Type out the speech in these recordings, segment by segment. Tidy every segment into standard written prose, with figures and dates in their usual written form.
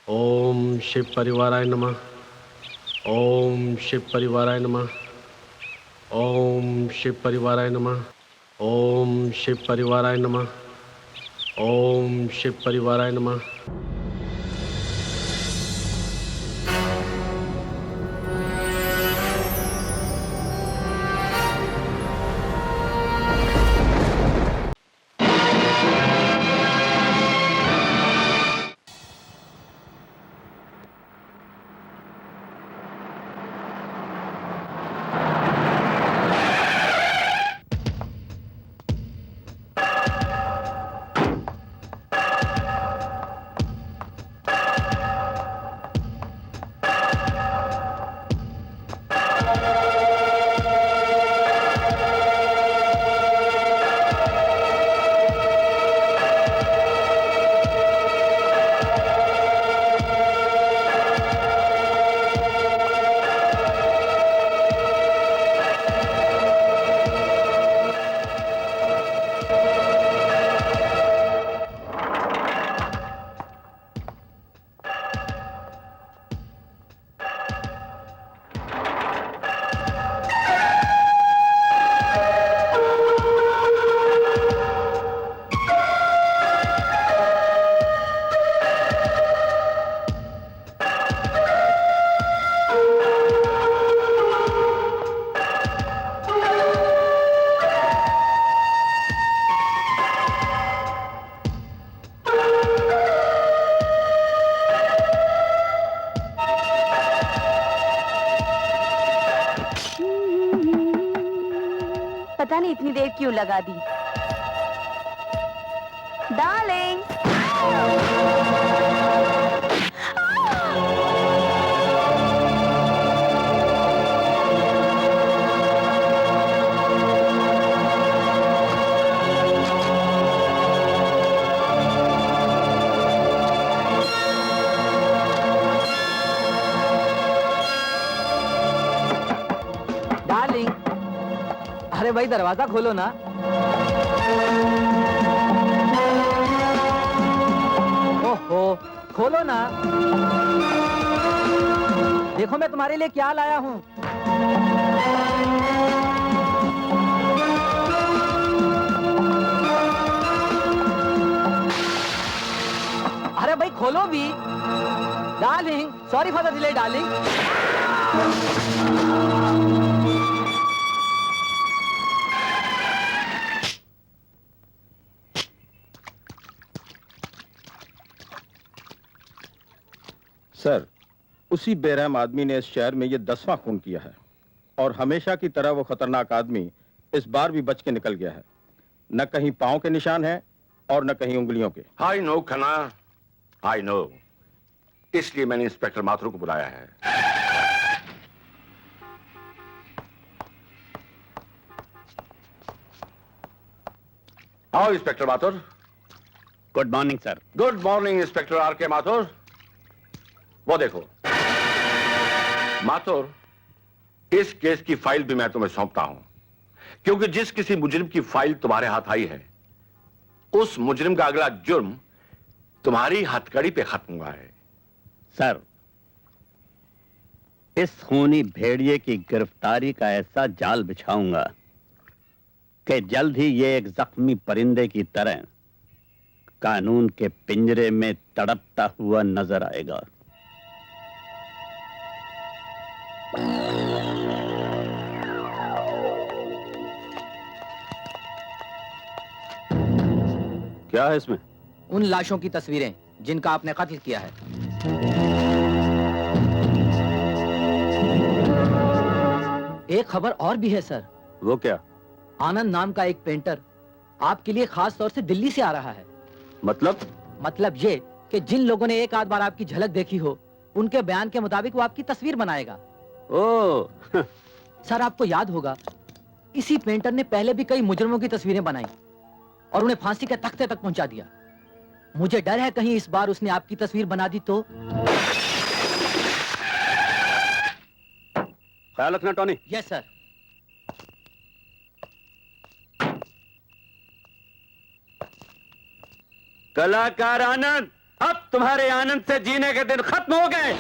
ओम शिव परिवाराय नमः। ओम शिव परिवाराय नमः। ओम शिव परिवाराय नमः। ओम शिव परिवाराय नमः। ओम शिव परिवाराय नमः। पता नहीं इतनी देर क्यों लगा दी। डार्लिंग, डार्लिंग, अरे भाई दरवाजा खोलो ना। ओहो, खोलो ना। देखो मैं तुम्हारे लिए क्या लाया हूँ। अरे भाई खोलो भी। Darling, sorry for the delay darling. Sir, उसी बेरहम आदमी ने इस शहर में ये 10वां खून किया है और हमेशा की तरह वो खतरनाक आदमी इस बार भी बच के निकल गया है। न कहीं पांव के निशान हैं और न कहीं उंगलियों के। I know Khanna, I know. इसलिए मैंने इंस्पेक्टर माथुर को बुलाया है। आओ inspector Mathur. Good morning sir. Good morning inspector are के माथुर। वो देखो माथुर, इस केस की फाइल भी मैं तुम्हें सौंपता हूं, क्योंकि जिस किसी मुजरिम की फाइल तुम्हारे हाथ आई है, उस मुजरिम का अगला जुर्म तुम्हारी हथकड़ी पे खत्म हुआ है। सर, इस खूनी भेड़िए की गिरफ्तारी का ऐसा जाल बिछाऊंगा कि जल्द ही ये एक जख्मी परिंदे की तरह कानून के पिंजरे में तड़पता हुआ नजर आएगा। क्या है इसमें? उन लाशों की तस्वीरें जिनका आपने कत्ल किया है। एक खबर और भी है सर। वो क्या? आनंद नाम का एक पेंटर आपके लिए खास तौर से दिल्ली से आ रहा है। मतलब ये कि जिन लोगों ने एक आध बार आपकी झलक देखी हो, उनके बयान के मुताबिक वो आपकी तस्वीर बनाएगा। ओह सर, आपको याद होगा इसी पेंटर ने पहले भी कई मुजरिमों की तस्वीरें बनाई और उन्हें फांसी के तख्ते तक पहुंचा दिया। मुझे डर है कहीं इस बार उसने आपकी तस्वीर बना दी तो। ख्याल रखना टॉनी। Yes sir. कलाकार आनंद, अब अब तुम्हारे आनंद से जीने के दिन खत्म हो गए।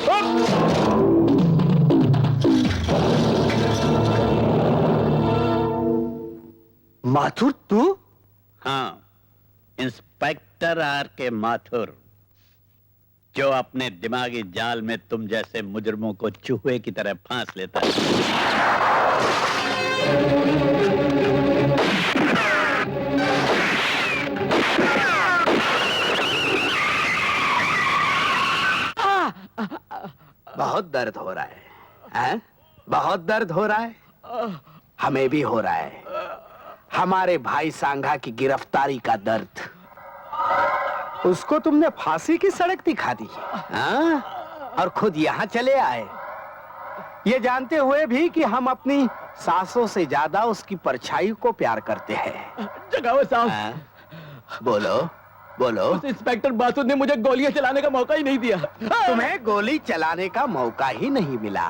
माथुर तू? हाँ, इंस्पेक्टर आर के माथुर, जो अपने दिमागी जाल में तुम जैसे मुजरमों को चूहे की तरह फांस लेता है। बहुत दर्द हो रहा है, हैं? बहुत दर्द हो रहा है। हमें भी हो रहा है। हमारे भाई सांघा की गिरफ्तारी का दर्द। उसको तुमने फांसी की सड़क दिखा दी, हाँ? और खुद यहाँ चले आए, ये जानते हुए भी कि हम अपनी सांसों से ज्यादा उसकी परछाई को प्यार करते हैं। जगावत साहब, हाँ? बोलो बोलो। उस इंस्पेक्टर माथुर ने मुझे गोलियां चलाने का मौका ही नहीं दिया। तुम्हें गोली चलाने का मौका ही नहीं मिला,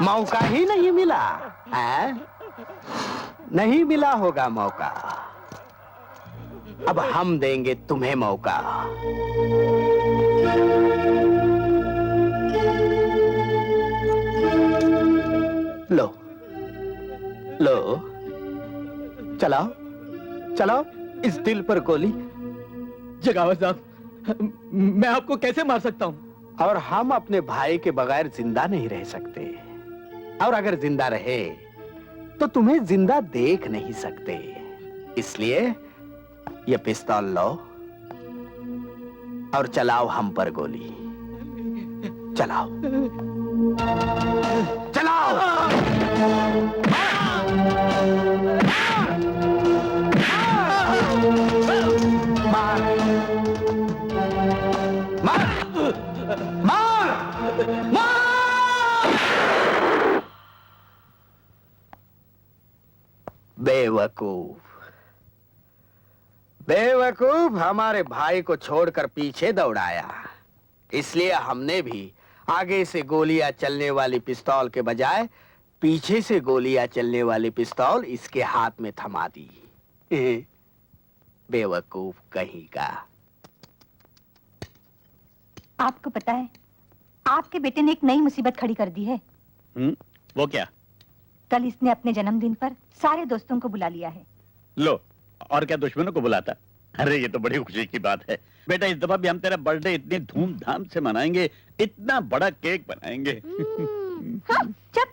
मौका ही नहीं मिला, हैं? नहीं मिला होगा मौका। अब हम देंगे तुम्हें मौका। लो लो, चलाओ चलाओ इस दिल पर गोली। जगावत साहब, मैं आपको कैसे मार सकता हूँ? और हम अपने भाई के बगैर जिंदा नहीं रह सकते, और अगर जिंदा रहे तो तुम्हें जिंदा देख नहीं सकते। इसलिए ये पिस्तौल लो और चलाओ हम पर गोली। चलाओ चलाओ। मार मार मार मार। बेवकूफ बेवकूफ, हमारे भाई को छोड़कर पीछे दौड़ाया। इसलिए हमने भी आगे से गोलियां चलने वाली पिस्तौल के बजाय पीछे से गोलियां चलने वाली पिस्तौल इसके हाथ में थमा दी। बेवकूफ कहीं का। आपको पता है, आपके बेटे ने एक नई मुसीबत खड़ी कर दी है। वो क्या? कल इसने अपने जन्मदिन पर सारे दोस्तों को बुला लिया है। लो, और क्या दुश्मनों को बुलाता? अरे ये तो बड़ी खुशी की बात है बेटा। इस दफा भी हम तेरा बर्थडे इतनी धूमधाम से मनाएंगे, इतना बड़ा केक बनाएंगे। हाँ, चुप।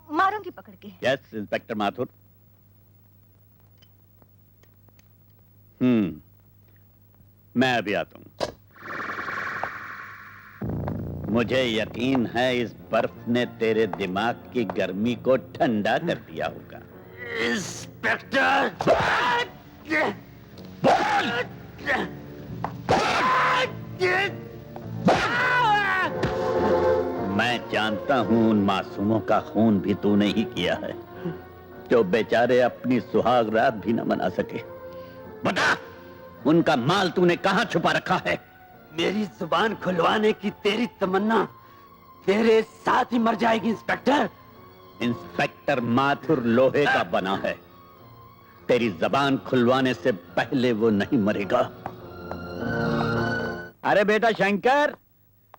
मारूंगी पकड़ के। Yes inspector Mathur. मैं अभी आता हूं। मुझे यकीन है इस बर्फ ने तेरे दिमाग की गर्मी को ठंडा कर दिया होगा। इंस्पेक्टर, मैं जानता हूं उन मासूमों का खून भी तूने ही किया है, जो बेचारे अपनी सुहाग रात भी न मना सके। बता, उनका माल तूने कहां छुपा रखा है? मेरी जुबान खुलवाने की तेरी तमन्ना तेरे साथ ही मर जाएगी इंस्पेक्टर। इंस्पेक्टर माथुर लोहे का बना है, तेरी जबान खुलवाने से पहले वो नहीं मरेगा। अरे बेटा शंकर,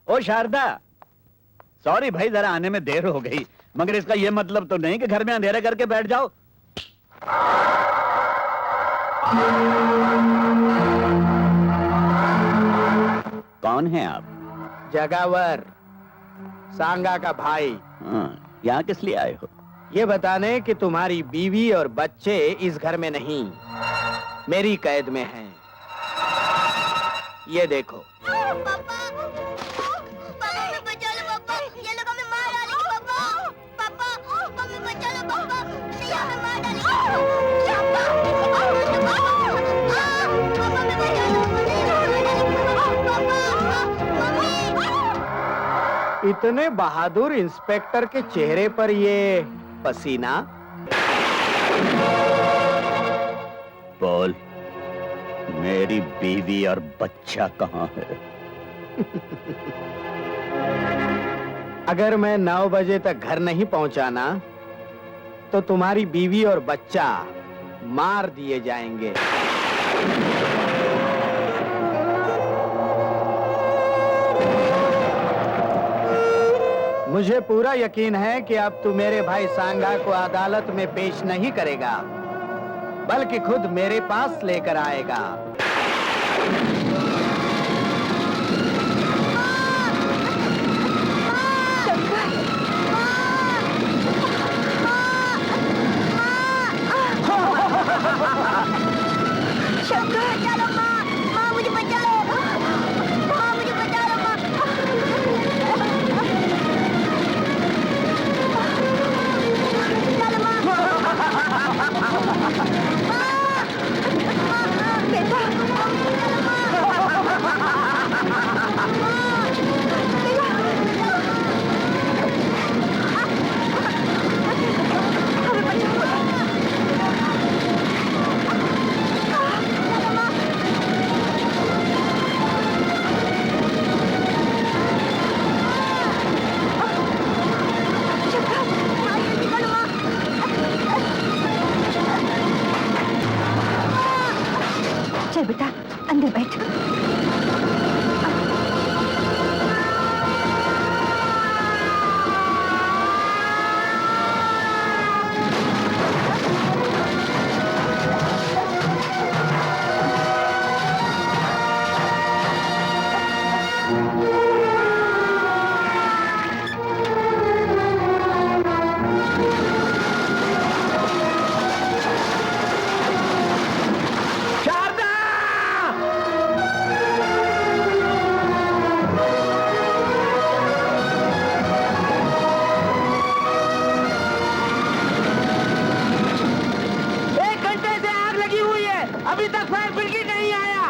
ओ शारदा, सॉरी भाई जरा आने में देर हो गई, मगर इसका यह मतलब तो नहीं कि घर में अंधेरा करके बैठ जाओ। कौन है आप? जगावर, सांगा का भाई। हाँ, यहाँ किस लिए आए हो? ये बताने कि तुम्हारी बीवी और बच्चे इस घर में नहीं, मेरी कैद में हैं। ये देखो। इतने बहादुर इंस्पेक्टर के चेहरे पर ये पसीना। बोल, मेरी बीवी और बच्चा कहाँ है? अगर मैं 9 बजे तक घर नहीं पहुंचाना तो तुम्हारी बीवी और बच्चा मार दिए जाएंगे। मुझे पूरा यकीन है कि अब तू मेरे भाई सांगा को अदालत में पेश नहीं करेगा, बल्कि खुद मेरे पास लेकर आएगा। शंकर, चलो माँ, माँ मुझे बचा लो, माँ मुझे बचा लो माँ। चलो माँ, बेटा, चलो चल बेटा, अंदर बैठ।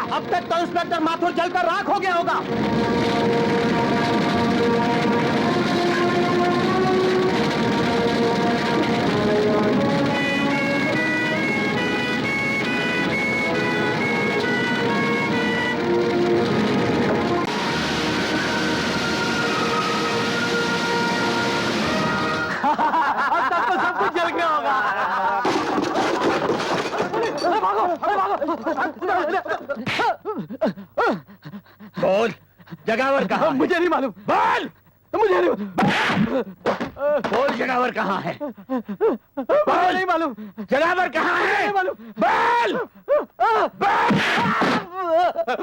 अब तक तो इंस्पेक्टर माथुर जलकर राख हो गया होगा। अब तक तो सब कुछ जल गया होगा। बोल, जगावर कहाँ? मुझे नहीं मालूम। बोल, मुझे नहीं बोल, जगावर कहाँ है? बोल, नहीं मालूम। जगावर कहाँ है? नहीं मालूम। बोल,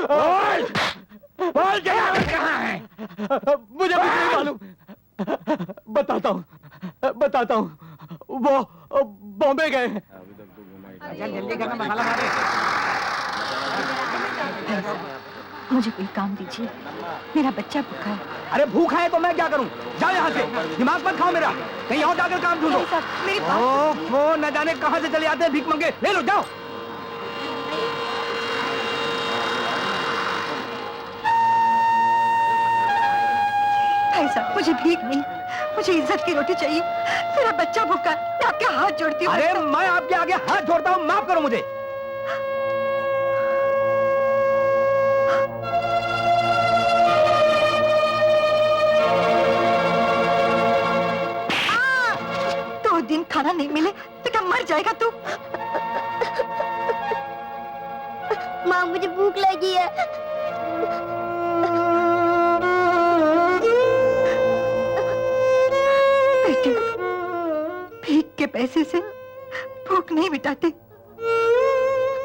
बोल, बोल, जगावर कहाँ है? मुझे कुछ नहीं मालूम। बताता हूँ। वो बॉम्बे गए हैं। जल्दी करना, मसाला मारे। मुझे कोई काम दीजिए, मेरा बच्चा भूखा है। अरे भूखा है तो मैं क्या करूं? जाओ यहाँ से, दिमाग मत खाओ मेरा। कहीं और जाकर काम ढूंढो। मेरी वो न जाने कहाँ से चले आते हैं भीख मंगे। ले लो, जाओ। भाई साहब, मुझे भीख नहीं, मुझे इज्जत की रोटी चाहिए। मेरा बच्चा भूखा है, मैं आपके हाथ जोड़ती हूँ। अरे मैं आपके आगे हाथ जोड़ता हूँ, माफ करो मुझे। दिन खाना नहीं मिले तो क्या मर जाएगा तू? माँ मुझे भूख लगी है। बेटे, भीख के पैसे से भूख नहीं मिटाते।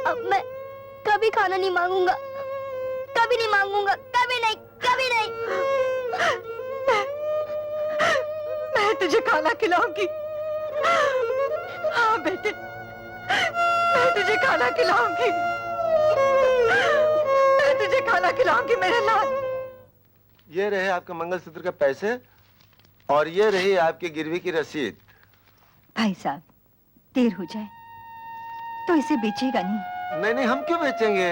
अब मैं कभी खाना नहीं मांगूंगा, कभी नहीं मांगूंगा, कभी नहीं, कभी नहीं। मैं तुझे खाना खिलाऊंगी। हाँ बेटे, मैं तुझे खाना खिलाऊंगी। मैं तुझे खाना खिलाऊंगी मेरे लाल। ये रहे आपके मंगलसूत्र के पैसे और ये रही आपकी गिरवी की रसीद। भाई साहब, देर हो जाए तो इसे बेचेगा नहीं? नहीं, हम क्यों बेचेंगे?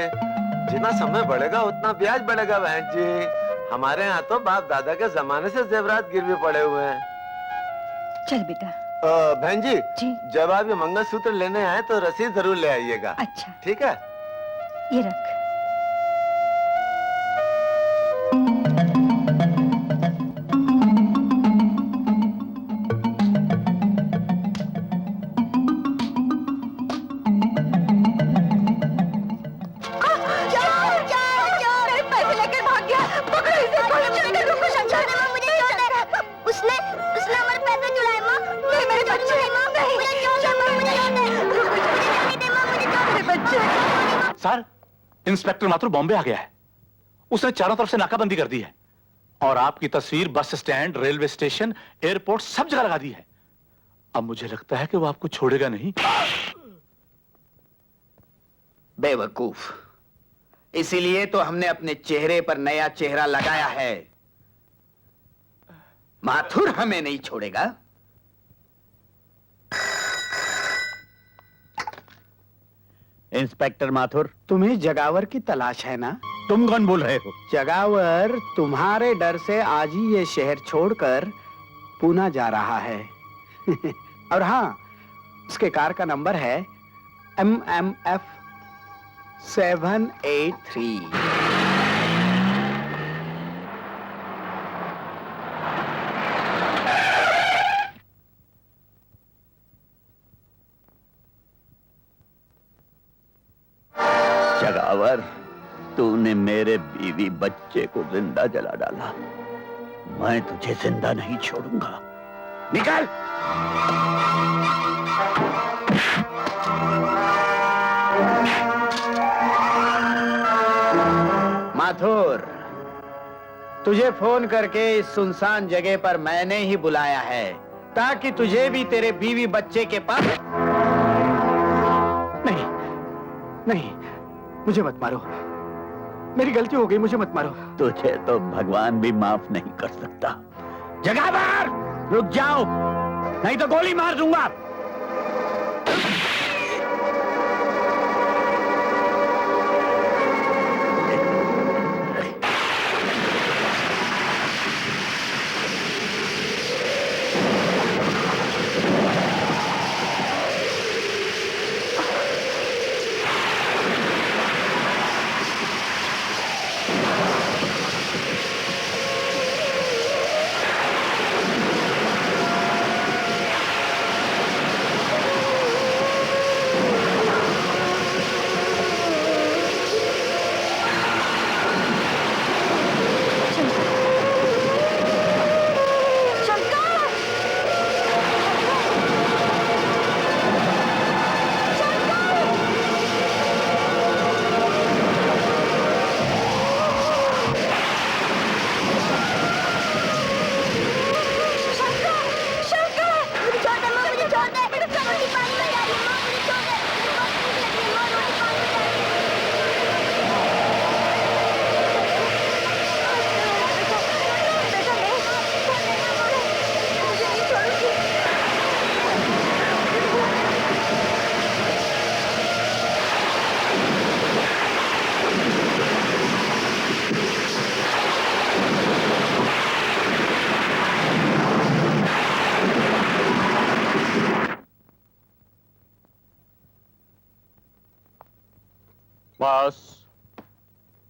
जितना समय बढ़ेगा उतना ब्याज बढ़ेगा बहन जी। हमारे यहाँ तो बाप दादा के जमाने से जेवरात गिरवी पड़े हुए हैं। चल बेटा। बहन जी, जब आप ये मंगलसूत्र लेने आए तो रसीद जरूर ले आइएगा। अच्छा, ठीक है? ये रख। सर, इंस्पेक्टर माथुर बॉम्बे आ गया है। उसने चारों तरफ से नाकाबंदी कर दी है और आपकी तस्वीर bus stand, railway station, airport सब जगह लगा दी है। अब मुझे लगता है कि वो आपको छोड़ेगा नहीं। बेवकूफ, इसीलिए तो हमने अपने चेहरे पर नया चेहरा लगाया है। माथुर हमें नहीं छोड़ेगा। इंस्पेक्टर माथुर, तुम्हें जगावर की तलाश है ना? तुम कौन बोल रहे हो? जगावर तुम्हारे डर से आज ही ये शहर छोड़कर पूना जा रहा है। और हाँ, उसके कार का नंबर है MMF 783। जगावर, तूने मेरे बीवी बच्चे को जिंदा जला डाला। मैं तुझे जिंदा नहीं छोड़ूंगा। निकल! माथुर, तुझे फोन करके इस सुनसान जगह पर मैंने ही बुलाया है ताकि तुझे भी तेरे बीवी बच्चे के पास। नहीं, नहीं, मुझे मत मारो। मेरी गलती हो गई, मुझे मत मारो। तुझे तो भगवान भी माफ नहीं कर सकता। जगावर, रुक जाओ, नहीं तो गोली मार दूंगा। बस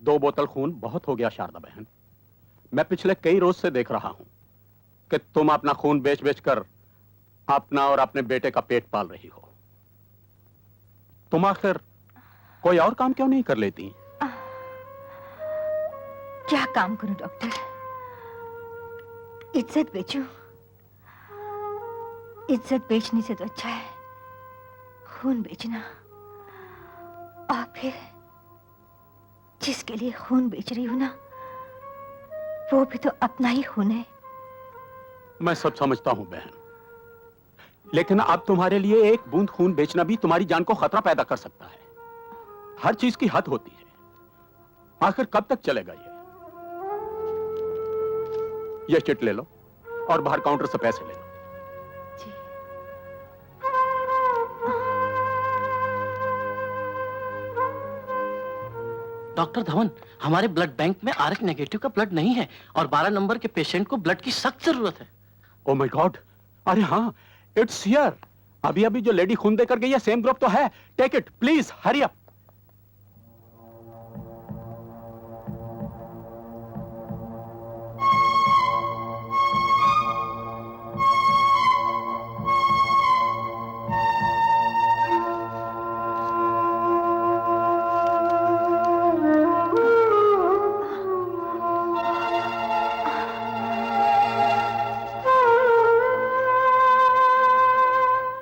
2 बोतल खून बहुत हो गया शारदा बहन। मैं पिछले कई रोज से देख रहा हूं कि तुम अपना खून बेच बेच कर अपना और अपने बेटे का पेट पाल रही हो। तुम आखिर कोई और काम क्यों नहीं कर लेती? क्या काम करूं डॉक्टर? इज्जत बेचूं? इज्जत बेचने से तो अच्छा है खून बेचना। और फिर जिसके लिए खून बेच रही हूं ना, वो भी तो अपना ही खून है। मैं सब समझता हूं बहन, लेकिन अब तुम्हारे लिए एक बूंद खून बेचना भी तुम्हारी जान को खतरा पैदा कर सकता है। हर चीज की हद होती है। आखिर कब तक चलेगा ये चिट ले लो और बाहर काउंटर से पैसे ले लो। डॉक्टर धवन, हमारे ब्लड बैंक में RH नेगेटिव का ब्लड नहीं है और 12 नंबर के पेशेंट को ब्लड की सख्त जरूरत है। Oh my God! अरे हाँ, इट्स हियर। अभी अभी जो लेडी खून देकर गई है सेम ग्रुप तो है। Take it please, hurry up.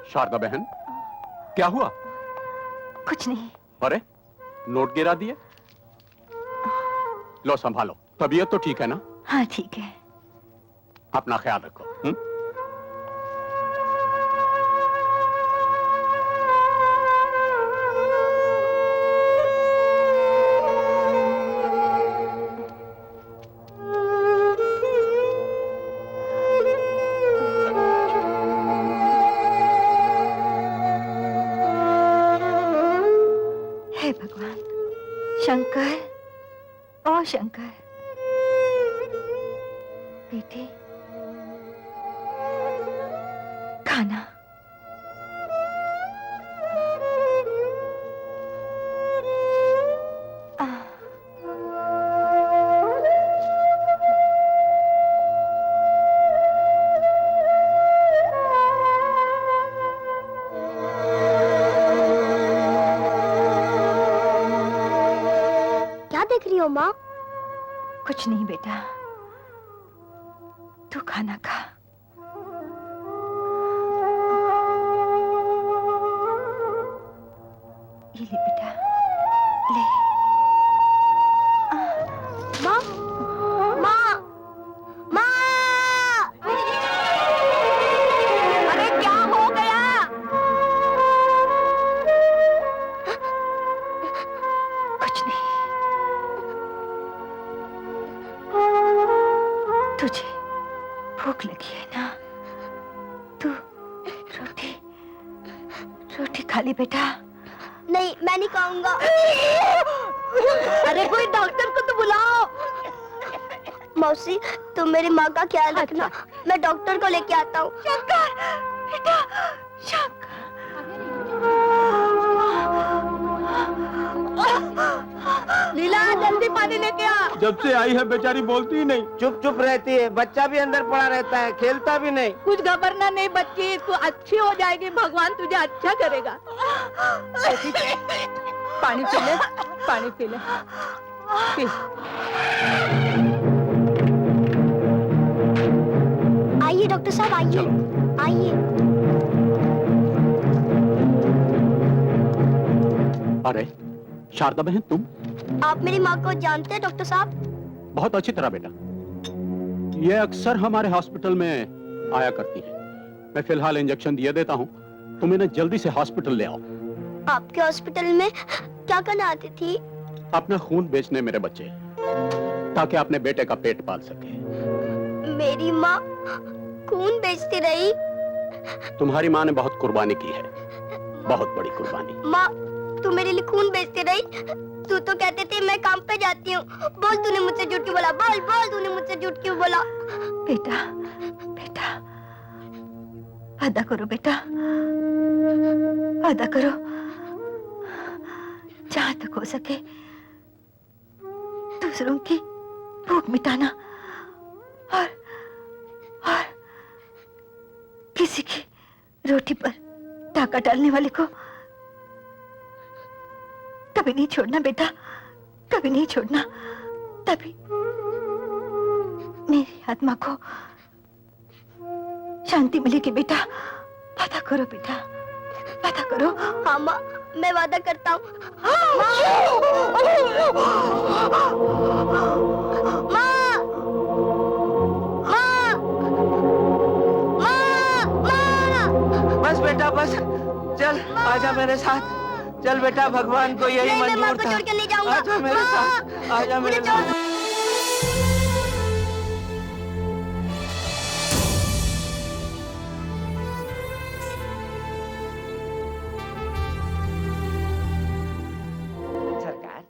Sharda बहन, क्या हुआ? कुछ नहीं। अरे नोट गिरा दिए। लो संभालो, तबीयत तो ठीक है ना? हाँ ठीक है। अपना ख्याल रखो। हे भगवान, शंकर, ओ शंकर, बेटे खाना। क्या देख रही हो माँ? कुछ नहीं बेटा, तू खाना खा। ये ले बेटा, ले। माँ, माँ, माँ! अरे क्या हो गया? कुछ नहीं। तुझे भूख लगी है ना? तू रोटी खा ली बेटा। नहीं, मैं नहीं खाऊंगा। अरे कोई डॉक्टर को तो बुलाओ। मौसी, तुम मेरी माँ का ख्याल रखना। मैं डॉक्टर को लेके आता हूँ। शंकर, बेटा, शंकर। लीला, जल्दी पानी लेके आ। जब से आई है बेचारी बोलती ही नहीं, चुप चुप रहती है। बच्चा भी अंदर पड़ा रहता है, खेलता भी नहीं। कुछ घबराना नहीं बच्ची, तू अच्छी हो जाएगी, भगवान तुझे अच्छा करेगा। पानी पी ले, पानी पी ले, पी। आइए डॉक्टर साहब, आइए आइए। अरे शारदा बहन, तुम? आप मेरी माँ को जानते हैं डॉक्टर साहब? बहुत अच्छी तरह बेटा, ये अक्सर हमारे हॉस्पिटल में आया करती है। मैं फिलहाल इंजेक्शन दिए देता हूँ, तुम इन्हें जल्दी से हॉस्पिटल ले आओ। आपके हॉस्पिटल में क्या करने आती थी? अपना खून बेचने मेरे बच्चे, ताकि अपने बेटे का पेट पाल सके। मेरी माँ खून बेचती रही? तुम्हारी माँ ने बहुत कुर्बानी की है, बहुत बड़ी कुर्बानी। माँ, तू मेरे लिए खून बेचती रही? तू तो कहते थे मैं काम पे जाती हूँ। बोल, तूने मुझसे झूठ क्यों बोला? बोल बोल, तूने मुझसे झूठ क्यों बोला? बेटा, बेटा, वादा करो बेटा, वादा करो, जहां तक हो सके दूसरों की भूख मिटाना और किसी की रोटी पर डाका डालने वाले को कभी नहीं छोड़ना बेटा, कभी नहीं छोड़ना। तभी मेरी आत्मा को शांति मिलेगी बेटा। वादा करो बेटा, वादा करो। हाँ माँ, मैं वादा करता हूँ। बस बेटा बस, चल आजा मेरे साथ। चल बेटा, भगवान को यही नहीं, मैं माँ मंजूर को था। छोड़ के नहीं जाऊंगा। आजा मेरे साथ, आजा मेरे साथ। सरकार,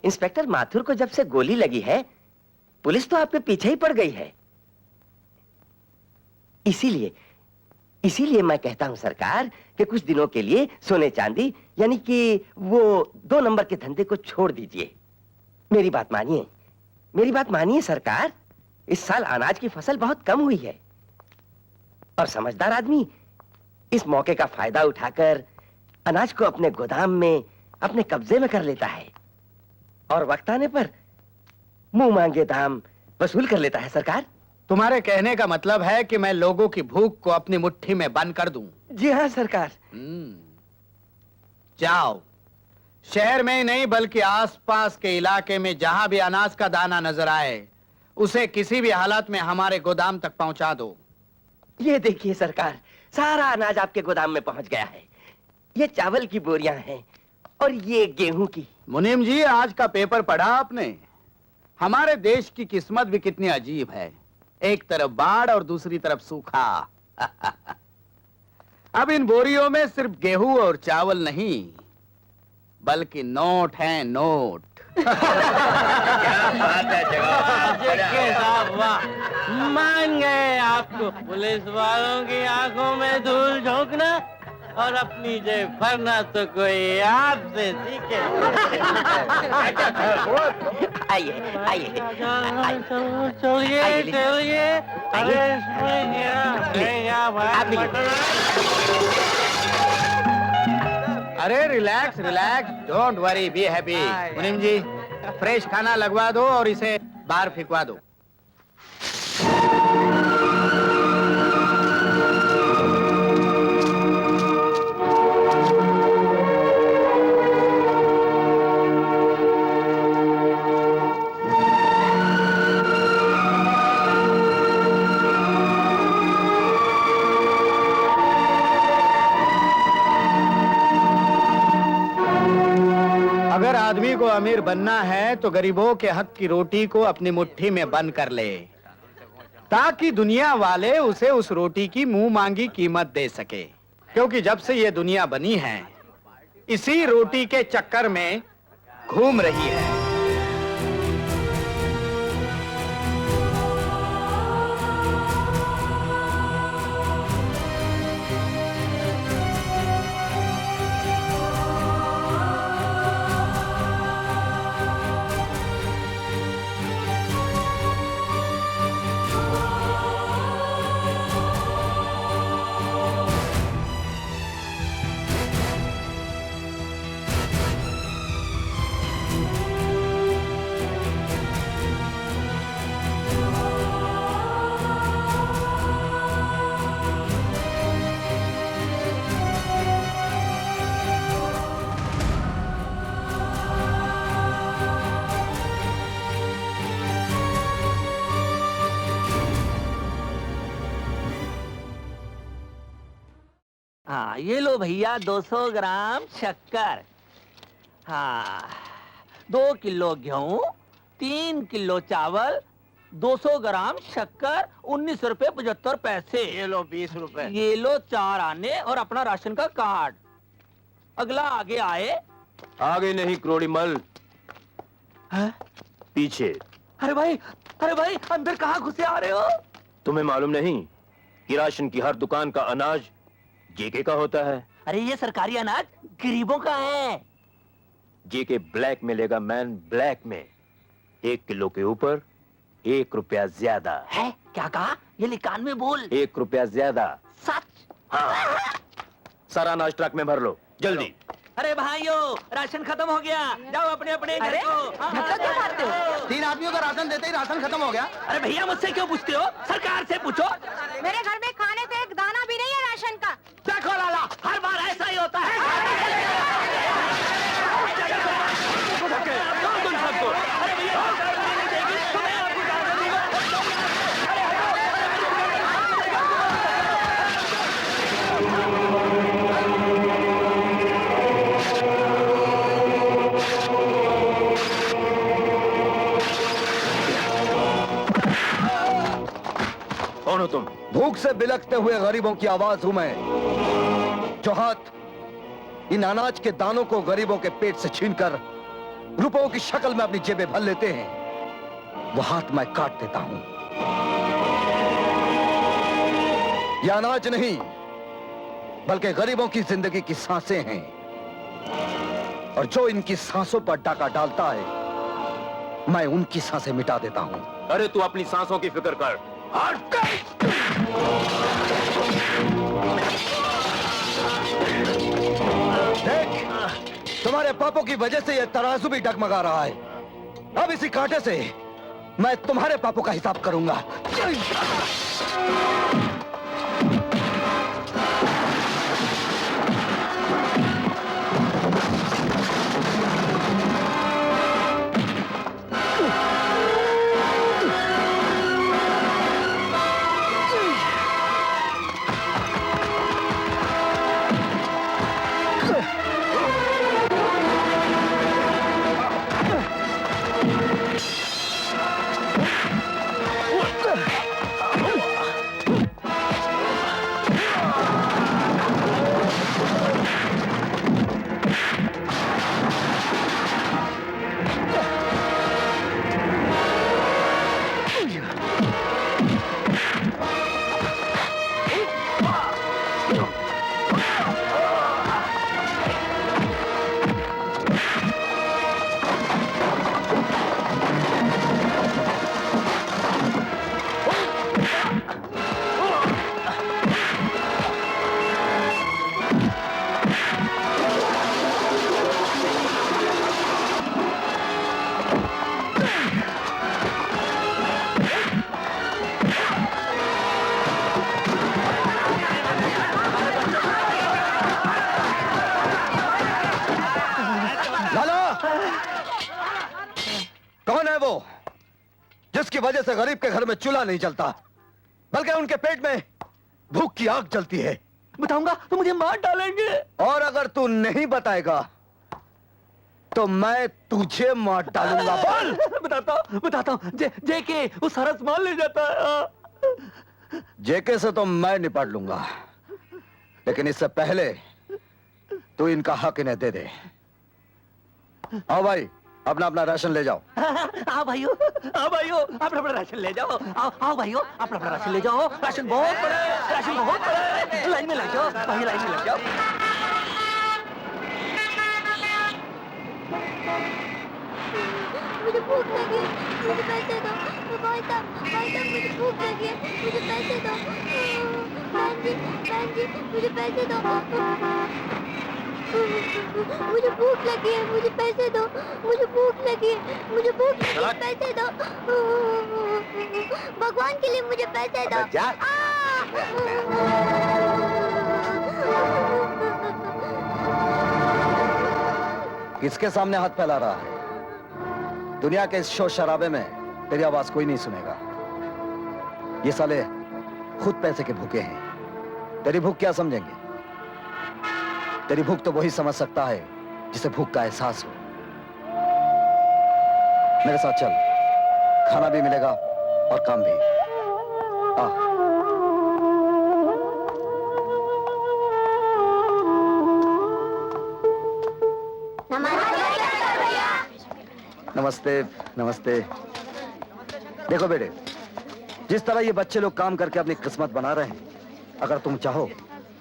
इंस्पेक्टर माथुर को जब से गोली लगी है, पुलिस तो आपके पीछे ही पड़ गई है। इसीलिए मैं कहता हूं सरकार कि कुछ दिनों के लिए सोने चांदी यानी कि वो 2 नंबर के धंधे को छोड़ दीजिए। मेरी बात मानिए, मेरी बात मानिए सरकार। इस साल अनाज की फसल बहुत कम हुई है और समझदार आदमी इस मौके का फायदा उठाकर अनाज को अपने गोदाम में अपने कब्जे में कर लेता है और वक्त आने पर मुंह मांगे दाम वसूल कर लेता है सरकार। तुम्हारे कहने का मतलब है कि मैं लोगों की भूख को अपनी मुट्ठी में बंद कर दूं? जी हाँ सरकार। जाओ, शहर में ही नहीं बल्कि आसपास के इलाके में जहां भी अनाज का दाना नजर आए उसे किसी भी हालत में हमारे गोदाम तक पहुंचा दो। ये देखिए सरकार, सारा अनाज आपके गोदाम में पहुंच गया है। ये चावल की बोरियां हैं और ये गेहूं की। मुनीम जी, आज का पेपर पढ़ा आपने? हमारे देश की किस्मत भी कितनी अजीब है, एक तरफ बाढ़ और दूसरी तरफ सूखा। अब इन बोरियों में सिर्फ गेहूं और चावल नहीं बल्कि नोट हैं, नोट। क्या बात है जनाब, वाह, मान गए आपको पुलिस वालों की आंखों में धूल झोंकना और अपनी जेब भरना तो कोई आपसे सीखे। आइए आइए चलिए चलिए। अरे relax relax, don't worry, be happy. मुनीम जी, फ्रेश खाना लगवा दो और इसे बाहर फेंकवा दो। अगर आदमी को अमीर बनना है तो गरीबों के हक की रोटी को अपनी मुट्ठी में बंद कर ले, ताकि दुनिया वाले उसे उस रोटी की मुंह मांगी कीमत दे सके। क्योंकि जब से ये दुनिया बनी है इसी रोटी के चक्कर में घूम रही है। हाँ, ये लो भैया 200 ग्राम शक्कर। हाँ, 2 किलो गेहूं, 3 किलो चावल, 200 ग्राम शक्कर, 19 रुपए 75 पैसे। ये लो 20 रुपए। ये लो 4 आने और अपना राशन का कार्ड। अगला आगे आए। आगे नहीं क्रोड़ी मल, पीछे। अरे भाई अंदर कहाँ घुसे आ रहे हो? तुम्हें मालूम नहीं कि राशन की हर दुकान का अनाज जेके का होता है। अरे ये सरकारी अनाज गरीबों का है। जेके ब्लैक में लेगा मैन, ब्लैक में 1 किलो के ऊपर 1 रुपया ज्यादा है। क्या कहा? ये लिकान में बोल। 1 रुपया ज्यादा। सच? हाँ, सारा अनाज ट्रक में भर लो जल्दी। अरे भाइयों, राशन खत्म हो गया, जाओ अपने अपने घर को। धक्का क्यों मारते हो? 3 आदमियों का राशन देते ही राशन खत्म हो गया। अरे भैया मुझसे क्यों पूछते हो? सरकार से पूछो। मेरे घर में खाने को एक दाना भी नहीं है राशन का। देखो लाला, हर बार ऐसा ही होता है। कौन हो तुम? भूख से बिलखते हुए गरीबों की आवाज हूं मैं, जो हाथ इन अनाज के दानों को गरीबों के पेट से छीनकर रुपयों की शक्ल में अपनी जेबें भर लेते हैं, वो हाथ मैं काट देता हूं। यह अनाज नहीं बल्कि गरीबों की जिंदगी की सांसें हैं, और जो इनकी सांसों पर डाका डालता है मैं उनकी सांसें मिटा देता हूं। अरे तू अपनी सांसों की फिक्र कर। देख, तुम्हारे पापों की वजह से यह तराजू भी डगमगा रहा है। अब इसी कांटे से मैं तुम्हारे पापों का हिसाब करूंगा। जिसकी वजह से गरीब के घर में चूल्हा नहीं जलता, बल्कि उनके पेट में भूख की आग जलती है। बताऊंगा तो मुझे मार डालेंगे। और अगर तू नहीं बताएगा तो मैं तुझे मार डालूंगा। बोल। बताता हूँ। जेके वो सारा सामान ले जाता है। जेके से तो मैं निपट लूंगा, लेकिन इससे पहले तू इनका हक इन्हें दे दे। आओ भाई, अपना अपना राशन ले जाओ। आओ भाइयों, अपना अपना राशन ले जाओ। आओ भाइयों, अपना अपना राशन ले जाओ। राशन बहुत बड़ा है, राशन बहुत बड़ा है। लाइन में लग जाओ भाई, लाइन में लग जाओ। मुझे भूख लगी है, मुझे पैसे दो। भाई साहब, मुझे भूख लगी है, मुझे पैसे दो। बहन जी, मुझे पैसे दो। मुझे भूख लगी है, मुझे पैसे दो। मुझे भूख लगी है, मुझे भूख लगी है, पैसे दो। भगवान के लिए मुझे पैसे दो। किसके सामने हाथ फैला रहा है? दुनिया के इस शोर शराबे में तेरी आवाज कोई नहीं सुनेगा। ये साले खुद पैसे के भूखे हैं, तेरी भूख क्या समझेंगे? तेरी भूख तो वही समझ सकता है जिसे भूख का एहसास हो। मेरे साथ चल, खाना भी मिलेगा और काम भी। आ। नमस्ते। नमस्ते। देखो बेटे, जिस तरह ये बच्चे लोग काम करके अपनी किस्मत बना रहे हैं, अगर तुम चाहो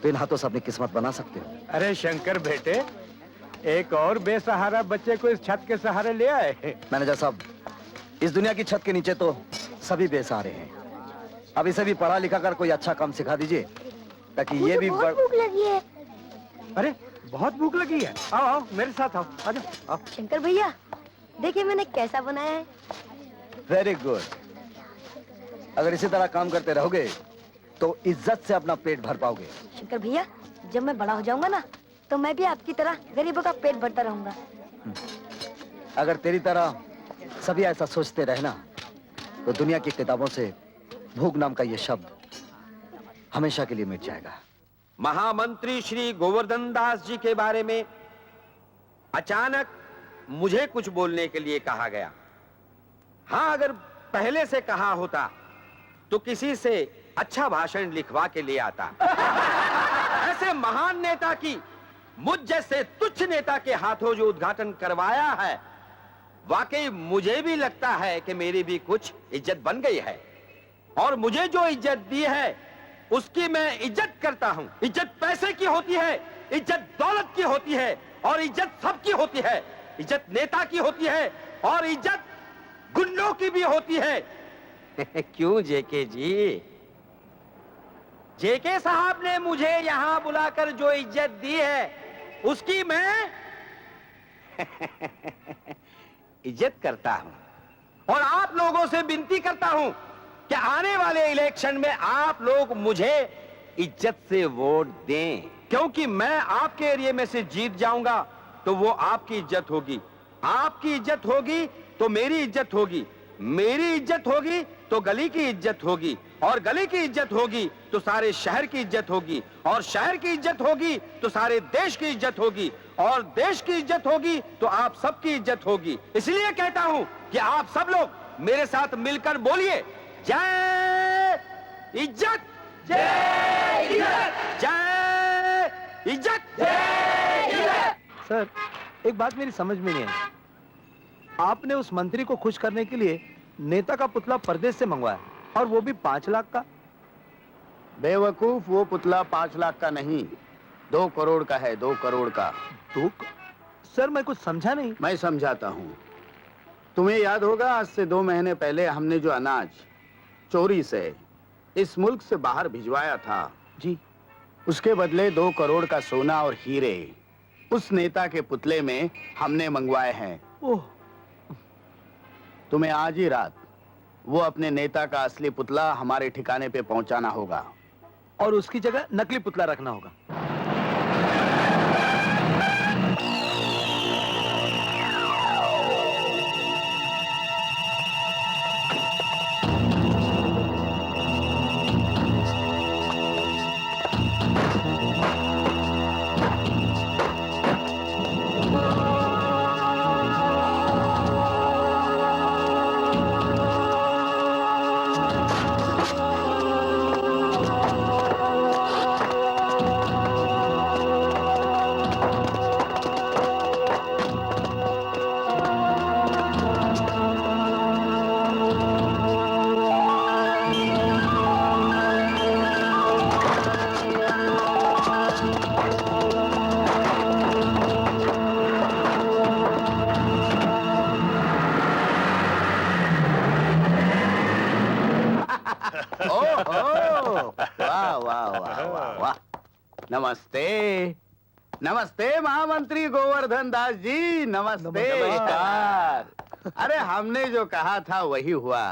तो इन हाथों से अपनी किस्मत बना सकते हो। अरे शंकर बेटे, एक और बेसहारा बच्चे को इस छत के सहारे ले आए। मैनेजर साहब, इस दुनिया की छत के नीचे तो सभी बेसहारे हैं। अब इसे भी पढ़ा लिखा कर कोई अच्छा काम सिखा दीजिए, ताकि ये भी बहुत भूख लगी है। अरे बहुत भूख लगी है। आओ आओ मेरे साथ आओ। आ जाओ। शंकर भैया, देखिए मैंने कैसा बनाया है। Very good. अगर इसी तरह काम करते रहोगे तो इज्जत से अपना पेट भर पाओगे। शंकर भैया, जब मैं बड़ा हो जाऊंगा ना, तो मैं भी आपकी तरह गरीबों का पेट भरता रहूंगा। अगर तेरी तरह सभी ऐसा सोचते रहना, तो दुनिया की किताबों से भूख नाम का ये शब्द हमेशा के लिए मिट जाएगा। महामंत्री श्री गोवर्धन दास जी के बारे में अचानक मुझे कुछ बोलने के लिए कहा गया। हाँ, अगर पहले से कहा होता तो किसी से अच्छा भाषण लिखवा के ले आता। ऐसे महान नेता की मुझ जैसे तुच्छ नेता के हाथों जो उद्घाटन करवाया है, वाकई मुझे भी लगता है कि मेरी भी कुछ इज्जत बन गई है। और मुझे जो इज्जत दी है उसकी मैं इज्जत करता हूं। इज्जत पैसे की होती है, इज्जत दौलत की होती है, और इज्जत सबकी होती है। इज्जत नेता की होती है और इज्जत गुंडों की भी होती है। क्यों जेके जी? जेके साहब ने मुझे यहां बुलाकर जो इज्जत दी है उसकी मैं इज्जत करता हूं। और आप लोगों से विनती करता हूं कि आने वाले इलेक्शन में आप लोग मुझे इज्जत से वोट दें, क्योंकि मैं आपके एरिया में से जीत जाऊंगा तो वो आपकी इज्जत होगी, आपकी इज्जत होगी तो मेरी इज्जत होगी, मेरी इज्जत होगी तो गली की इज्जत होगी, और गली की इज्जत होगी तो सारे शहर की इज्जत होगी, और शहर की इज्जत होगी तो सारे देश की इज्जत होगी, और देश की इज्जत होगी तो आप सबकी इज्जत होगी। इसलिए कहता हूं कि आप सब लोग मेरे साथ मिलकर बोलिए, जय इज्जत, जय इज्जत, जय इज्जत, जय इज्जत। सर, एक बात मेरी समझ में नहीं आई। आपने उस मंत्री को खुश करने के लिए नेता का पुतला परदेश से मंगवाया, और वो भी 5 लाख का। बेवकूफ, वो पुतला 5 लाख का नहीं, 2 करोड़ का है। 2 करोड़ का। सर, मैं कुछ समझा नहीं। मैं समझाता हूँ। तुम्हें याद होगा, आज से 2 महीने पहले हमने जो अनाज चोरी से इस मुल्क से बाहर भिजवाया था जी, उसके बदले 2 करोड़ का सोना और हीरे उस नेता के पुतले में हमने मंगवाए हैं। ओह। तुम्हें आज ही रात वो अपने नेता का असली पुतला हमारे ठिकाने पे पहुंचाना होगा, और उसकी जगह नकली पुतला रखना होगा। नमस्ते नमस्ते महामंत्री गोवर्धन दास जी, नमस्ते। नमस्कार। अरे हमने जो कहा था वही हुआ।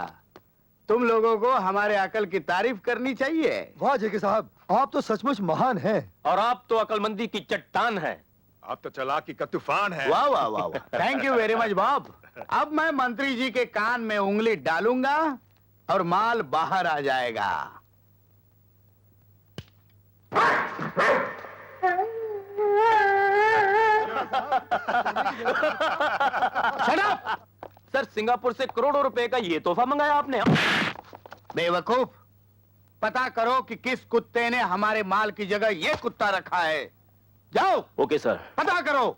तुम लोगों को हमारे अकल की तारीफ करनी चाहिए। वाह जेके साहब, आप तो सचमुच महान हैं। और आप तो अकलमंदी की चट्टान है। आप तो चालाकी का तूफान है। वाह वाह वाह, thank you very much Bob. अब मैं मंत्री जी के कान में उंगली डालूंगा और माल बाहर आ जाएगा। सर, सिंगापुर से करोड़ों रुपए का ये तोहफा मंगाया आपने। बेवकूफ, पता करो कि किस कुत्ते ने हमारे माल की जगह ये कुत्ता रखा है। जाओ। Okay sir. पता करो।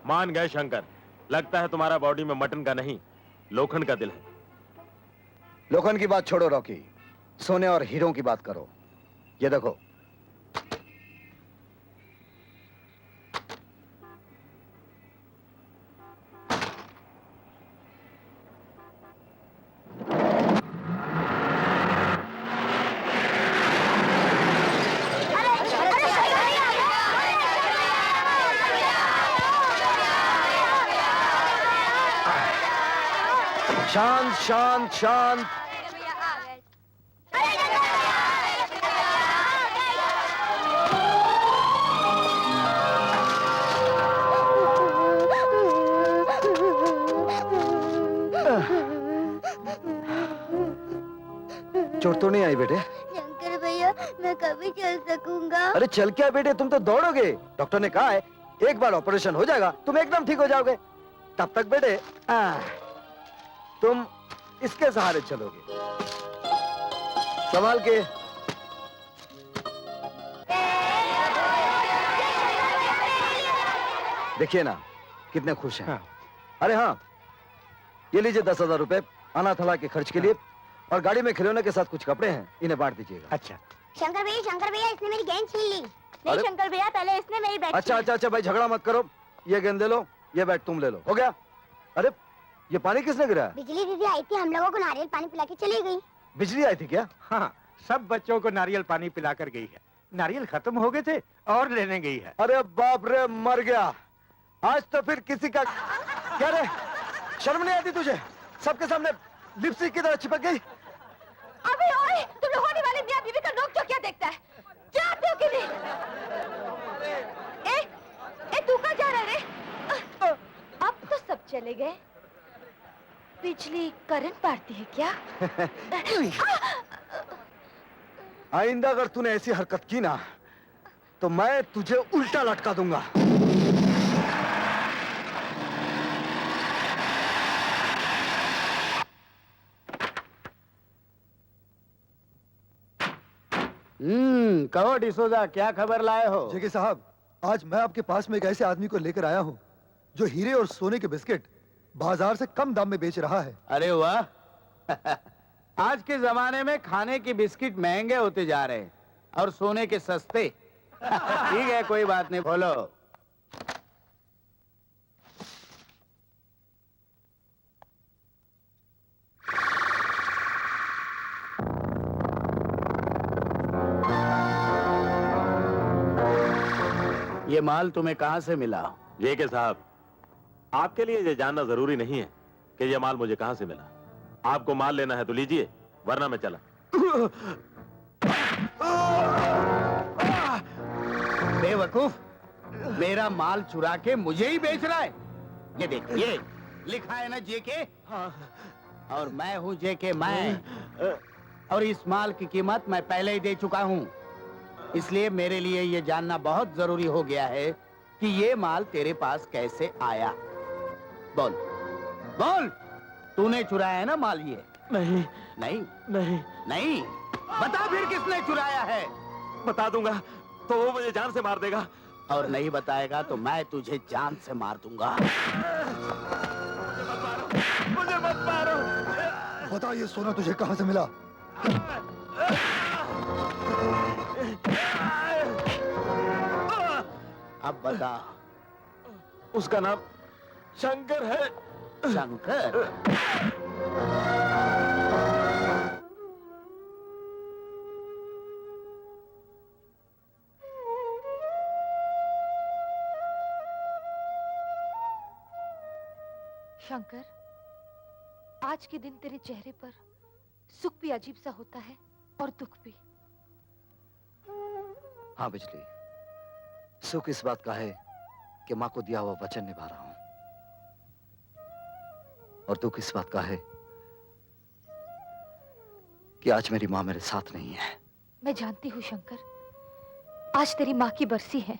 मान गए शंकर, लगता है तुम्हारा बॉडी में मटन का नहीं लोखंड का दिल है। लोखंड की बात छोड़ो रॉकी, सोने और हीरों की बात करो। ये देखो, शांत शांत शांत। चोट तो नहीं आई बेटे? शंकर भैया, मैं कभी चल सकूंगा? अरे चल क्या बेटे, तुम तो दौड़ोगे। डॉक्टर ने कहा है एक बार ऑपरेशन हो जाएगा तुम एकदम ठीक हो जाओगे। तब तक बेटे तुम इसके सहारे चलोगे। संभाल के। देखिए ना कितने खुश हैं। अरे हाँ, ये लीजिए 10,000 रुपए अनाथालय के खर्च के लिए, और गाड़ी में खिलौने के साथ कुछ कपड़े हैं, इन्हें बांट दीजिएगा। अच्छा। शंकर भैया, इसने मेरी गेंद छीन ली। नहीं अरे? शंकर भैया, पहले इसने मेरी बैट अच्छा अच्छा अच्छा भाई, झगड़ा मत करो। ये गेंद ले लो, ये बैट तुम ले लो। हो गया? अरे ये पानी किसने गिराया? बिजली दीदी आई थी, हम लोगों को नारियल पानी पिला के चली गई। बिजली आई थी क्या? हाँ, सब बच्चों को नारियल पानी पिलाकर गई है। नारियल खत्म हो गए थे और लेने गई है। अरे बाप रे, मर गया। आज तो फिर किसी का क्या रे, शर्म नहीं आती तुझे? सबके सामने लिपस्टिक की तरह चिपक गई। अबे ओए, तुम लोग होने वाले मियां बीवी का नोक झोंक क्या देखता है? क्या आते हो कि नहीं? तू कहाँ जा रहा है रे? अब तो सब चले गए। बिजली करंट मारती है क्या? आइंदा अगर तूने ऐसी हरकत की ना तो मैं तुझे उल्टा लटका दूंगा। कहो डिसोजा, क्या खबर लाए हो? जेके साहब, आज मैं आपके पास में एक ऐसे आदमी को लेकर आया हूँ जो हीरे और सोने के बिस्किट बाजार से कम दाम में बेच रहा है। अरे वाह आज के जमाने में खाने के बिस्किट महंगे होते जा रहे हैं और सोने के सस्ते। ठीक है, कोई बात नहीं, बोलो। ये माल तुम्हें कहां से मिला? जेके साहब, आपके लिए ये जानना जरूरी नहीं है कि ये माल मुझे कहां से मिला। आपको माल लेना है तो लीजिए, वरना मैं चला। बेवकूफ, मेरा माल चुरा के मुझे ही बेच रहा है। ये देख, ये लिखा है ना जेके, और मैं हूं जेके मैं, और इस माल की कीमत मैं पहले ही दे चुका हूं। इसलिए मेरे लिए ये जानना बहुत जरूरी हो गया है कि ये माल तेरे पास कैसे आया। बोल बोल। तूने चुराया है ना माल ये? नहीं नहीं नहीं नहीं। बता फिर किसने चुराया है? बता दूंगा तो वो मुझे जान से मार देगा। और नहीं बताएगा तो मैं तुझे जान से मार दूंगा। मुझे मत मारो। बता ये सोना तुझे कहां से मिला? अब बता। उसका नाम शंकर है। शंकर? शंकर, आज के दिन तेरे चेहरे पर सुख भी अजीब सा होता है और दुख भी। हाँ बिजली, सुख इस बात का है कि माँ को दिया हुआ वचन निभा रहा हूं, और दुख इस बात का है कि आज मेरी माँ मेरे साथ नहीं है। मैं जानती हूँ शंकर, आज तेरी माँ की बरसी है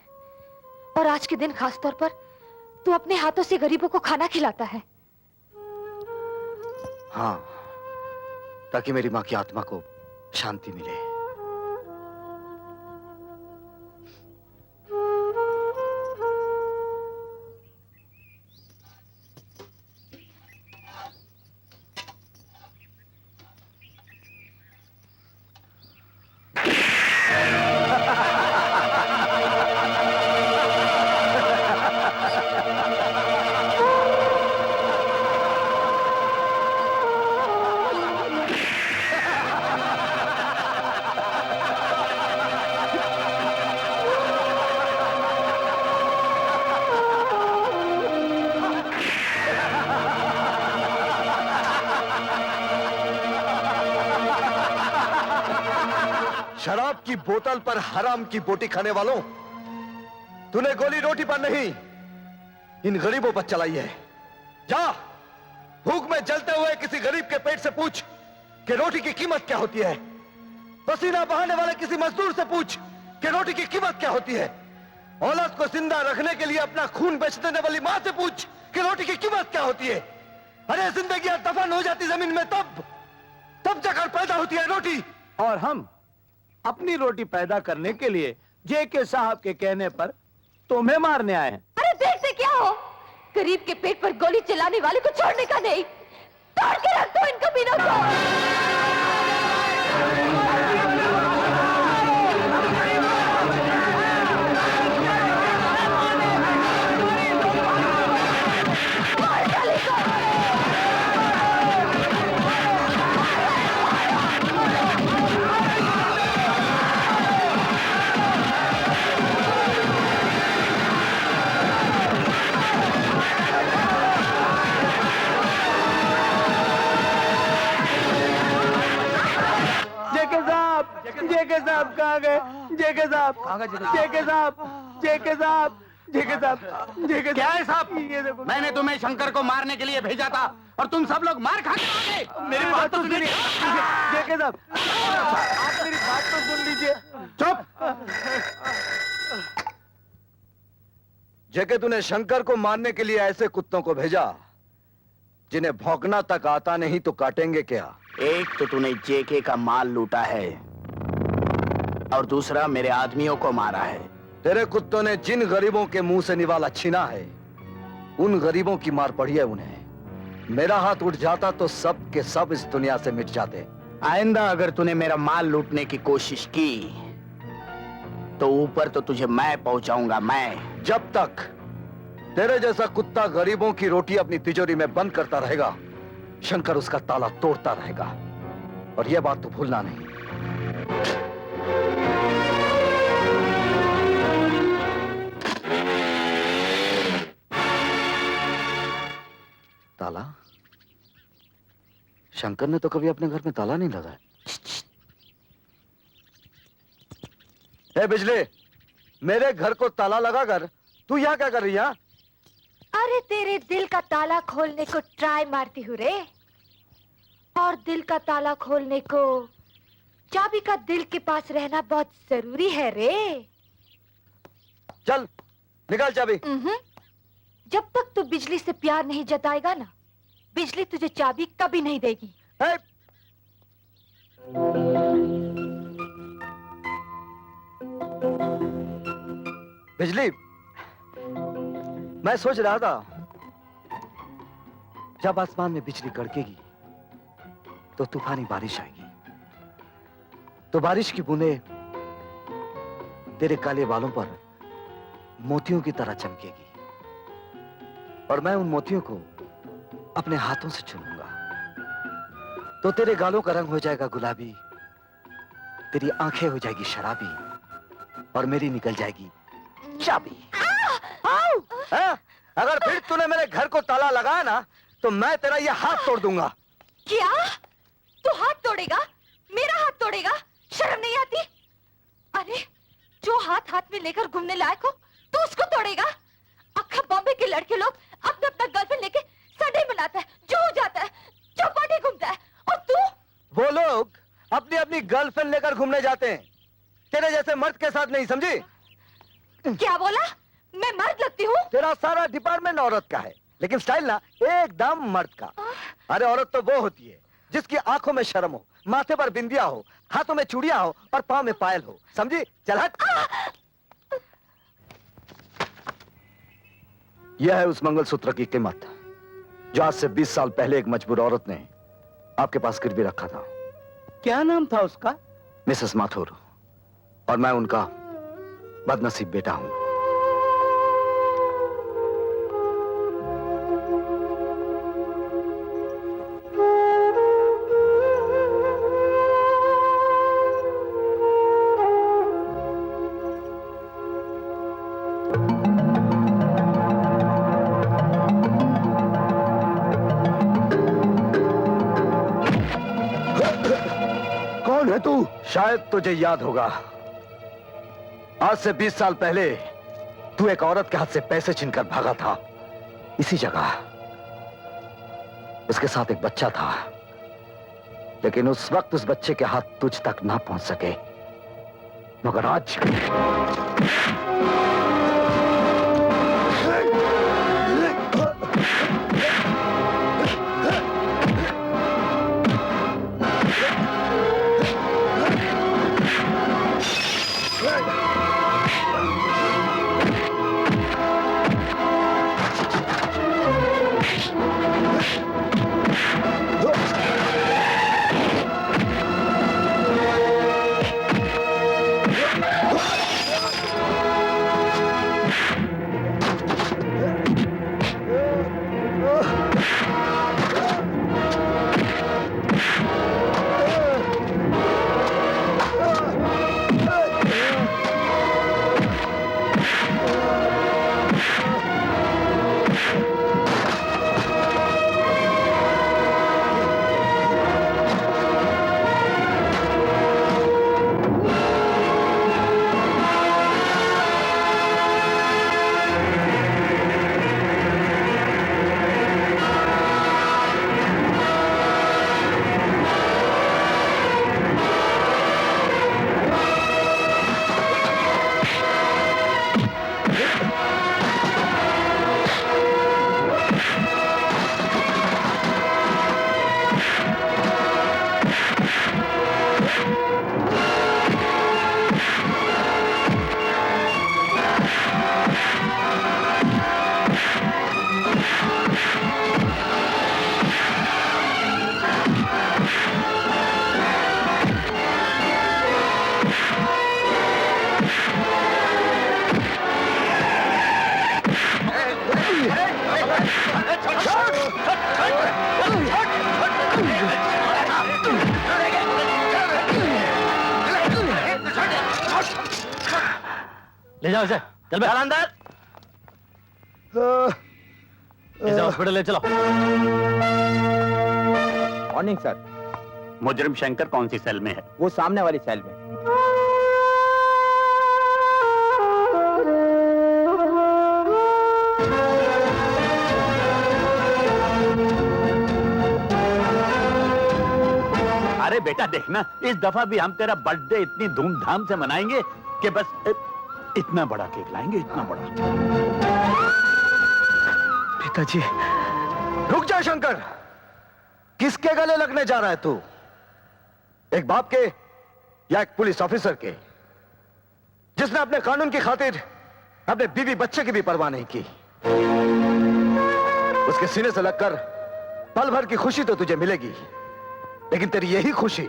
और आज के दिन खास तौर पर तू अपने हाथों से गरीबों को खाना खिलाता है। हाँ, ताकि मेरी माँ की आत्मा को शांति मिले। शराब की बोतल पर हराम की बोटी खाने वालों, तूने गोली रोटी पर नहीं, इन गरीबों पर चलाई है। जा, भूख में जलते हुए किसी गरीब के पेट से पूछ कि रोटी की कीमत क्या होती है। पसीना बहाने वाले किसी मजदूर से पूछ कि रोटी की कीमत क्या होती है। औलाद को जिंदा रखने के लिए अपना खून बेच देने वाली मां से पूछ कि रोटी की कीमत क्या होती है। अरे जिंदगी दफन हो जाती जमीन में तब जाकर पैदा होती है रोटी। और हम अपनी रोटी पैदा करने के लिए जेके साहब के कहने पर तुम्हें मारने आए हैं। अरे देखते क्या हो, गरीब के पेट पर गोली चलाने वाले को छोड़ने का नहीं, तोड़ के रख दो इन कमीनों को। जेके साहब कहाँ गए? जेके साहब, जेके साहब, जेके साहब, जेके साहब, जेके क्या है साहब? ये देखो, मैंने तुम्हें शंकर को मारने के लिए भेजा था और तुम सब लोग मार खाने आगे। मेरी बात तो सुनिए। जेके साहब, आप मेरी बात तो सुन लीजिए। चुप। जेके, तूने शंकर को मारने के लिए ऐसे कुत्तों को भेजा जिन्हें भौंकना तक आता नहीं तो काटेंगे क्या? एक तो तूने जेके का माल लूटा है और दूसरा मेरे आदमियों को मारा है। तेरे कुत्तों ने जिन गरीबों के मुंह से निवाला छीना है, उन गरीबों की मार पड़ी है उन्हें। मेरा हाथ उठ जाता तो सब के सब इस दुनिया से मिट जाते। आइंदा अगर तूने मेरा माल लूटने की कोशिश की तो ऊपर तो तुझे मैं पहुंचाऊंगा। मैं जब तक तेरे जैसा कुत्ता गरीबों की रोटी अपनी तिजोरी में बंद करता रहेगा, शंकर उसका ताला तोड़ता रहेगा। और यह बात तो भूलना नहीं। ताला? शंकर ने तो कभी अपने घर में ताला नहीं लगाया। ए बिजली, मेरे घर को ताला लगाकर तू यहाँ क्या कर रही है? अरे तेरे दिल का ताला खोलने को ट्राई मारती हूँ रे। और दिल का ताला खोलने को चाबी का दिल के पास रहना बहुत जरूरी है रे। चल निकाल चाबी। जब तक तू बिजली से प्यार नहीं जताएगा ना, बिजली तुझे चाबी कभी नहीं देगी। बिजली, मैं सोच रहा था जब आसमान में बिजली कड़केगी तो तूफानी बारिश आएगी, तो बारिश की बूंदें तेरे काले बालों पर मोतियों की तरह चमकेगी और मैं उन मोतियों को अपने हाथों से चुनूंगा, तो तेरे गालों का रंग हो जाएगा गुलाबी, तेरी आंखें हो जाएगी शराबी और मेरी निकल जाएगी चाबी। अगर फिर तूने मेरे घर को ताला लगाया ना तो मैं तेरा ये हाथ तोड़ दूंगा। क्या? तू हाथ तोड़ेगा? मेरा हाथ तोड़ेगा? शर्म नहीं आती? अरे जो हाथ हाथ में लेकर घूमने लायक हो तू उसको तोड़ेगा? अक्खा बॉम्बे के लड़के लोग अपना अपना गर्लफ्रेंड लेके संडे मनाता है, जो हो जाता है, चौपाटी घूमता है, और तू? वो लोग अपनी अपनी गर्लफ्रेंड लेकर घूमने जाते हैं, तेरे जैसे मर्द के साथ नहीं, समझी? क्या बोला? मैं मर्द लगती हूँ? तेरा सारा डिपार्टमेंट औरत का है, लेकिन स्टाइल ना एकदम मर्द का। अरे औरत तो वो होती है जिसकी आंखों में शर्म हो, माथे पर बिंदिया हो, हाथों में चूड़ियां हो और पांव में पायल हो, समझी? चल हट। यह है उस मंगलसूत्र की कीमत जो आज से 20 साल पहले एक मजबूर औरत ने आपके पास गिरवी रखा था। क्या नाम था उसका? मिसेस माथुर, और मैं उनका बदनसीब बेटा हूं। कौन है तू? शायद तुझे याद होगा, आज से 20 साल पहले तू एक औरत के हाथ से पैसे छीनकर भागा था। इसी जगह उसके साथ एक बच्चा था, लेकिन उस वक्त उस बच्चे के हाथ तुझ तक ना पहुंच सके, मगर आज ले जाओ इसे, चल बे। अंदर। इसे हॉस्पिटल ले चलो। Morning sir. मुजरिम शंकर कौन सी सेल में है? वो सामने वाली सेल में। अरे बेटा देखना, इस दफा भी हम तेरा बर्थडे इतनी धूमधाम से मनाएंगे कि बस इतना बड़ा केक लाएंगे, इतना बड़ा। पिताजी, रुक जा शंकर। किसके गले लगने जा रहा है तू? एक बाप के या एक पुलिस ऑफिसर के, जिसने अपने कानून की खातिर अपने बीवी बच्चे की भी परवाह नहीं की। उसके सीने से लगकर पल भर की खुशी तो तुझे मिलेगी, लेकिन तेरी यही खुशी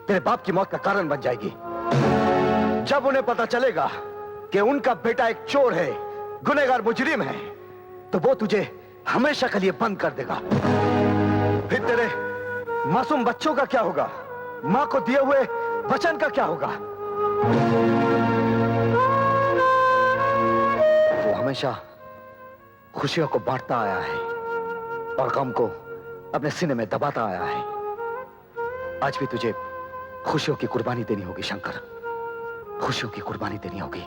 तेरे बाप की मौत का कारण बन जाएगी। जब उन्हें पता चलेगा कि उनका बेटा एक चोर है, गुनहगार मुजरिम है, तो वो तुझे हमेशा के लिए बंद कर देगा। फिर तेरे मासूम बच्चों का क्या होगा? मां को दिए हुए वचन का क्या होगा? वो हमेशा खुशियों को बांटता आया है और गम को अपने सीने में दबाता आया है। आज भी तुझे खुशियों की कुर्बानी देनी होगी शंकर, खुशियों की कुर्बानी देनी होगी।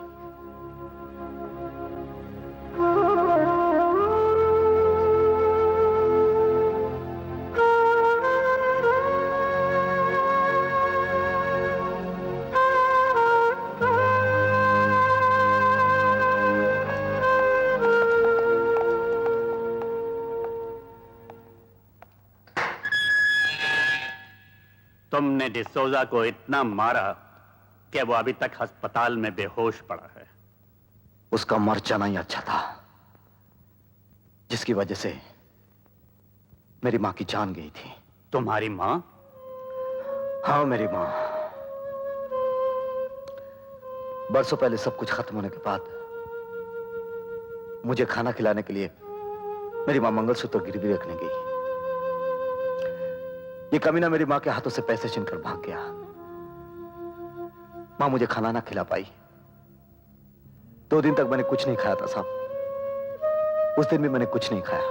तुमने डिसोजा को इतना मारा कि वो अभी तक अस्पताल में बेहोश पड़ा है। उसका मर जाना ही अच्छा था, जिसकी वजह से मेरी मां की जान गई थी। तुम्हारी मां? हाँ, मेरी मां। बरसों पहले सब कुछ खत्म होने के बाद मुझे खाना खिलाने के लिए मेरी मां मंगलसूत्र गिरवी रखने गई। ये कमीना मेरी मां के हाथों से पैसे छीनकर भाग गया। मां मुझे खाना ना खिला पाई। 2 दिन तक मैंने कुछ नहीं खाया था साहब। उस दिन भी मैंने कुछ नहीं खाया,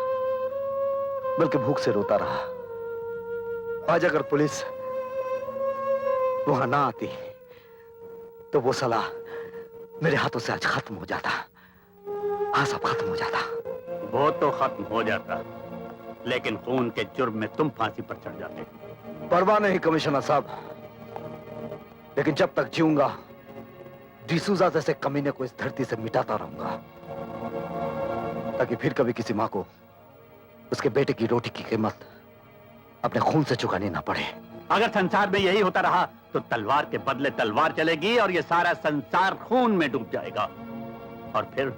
बल्कि भूख से रोता रहा। आज अगर पुलिस वहां ना आती तो वो साला मेरे हाथों से आज खत्म हो जाता। हाँ, सब खत्म हो जाता। वो तो खत्म हो जाता, लेकिन खून के जुर्म में तुम फांसी पर चढ़ जाते। परवाह नहीं कमिश्नर साहब, लेकिन जब तक जीऊंगा डिसूजा जैसे कमीने को इस धरती से मिटाता रहूंगा, ताकि फिर कभी किसी मां को उसके बेटे की रोटी की कीमत अपने खून से चुकानी ना पड़े। अगर संसार में यही होता रहा तो तलवार के बदले तलवार चलेगी और ये सारा संसार खून में डूब जाएगा। और फिर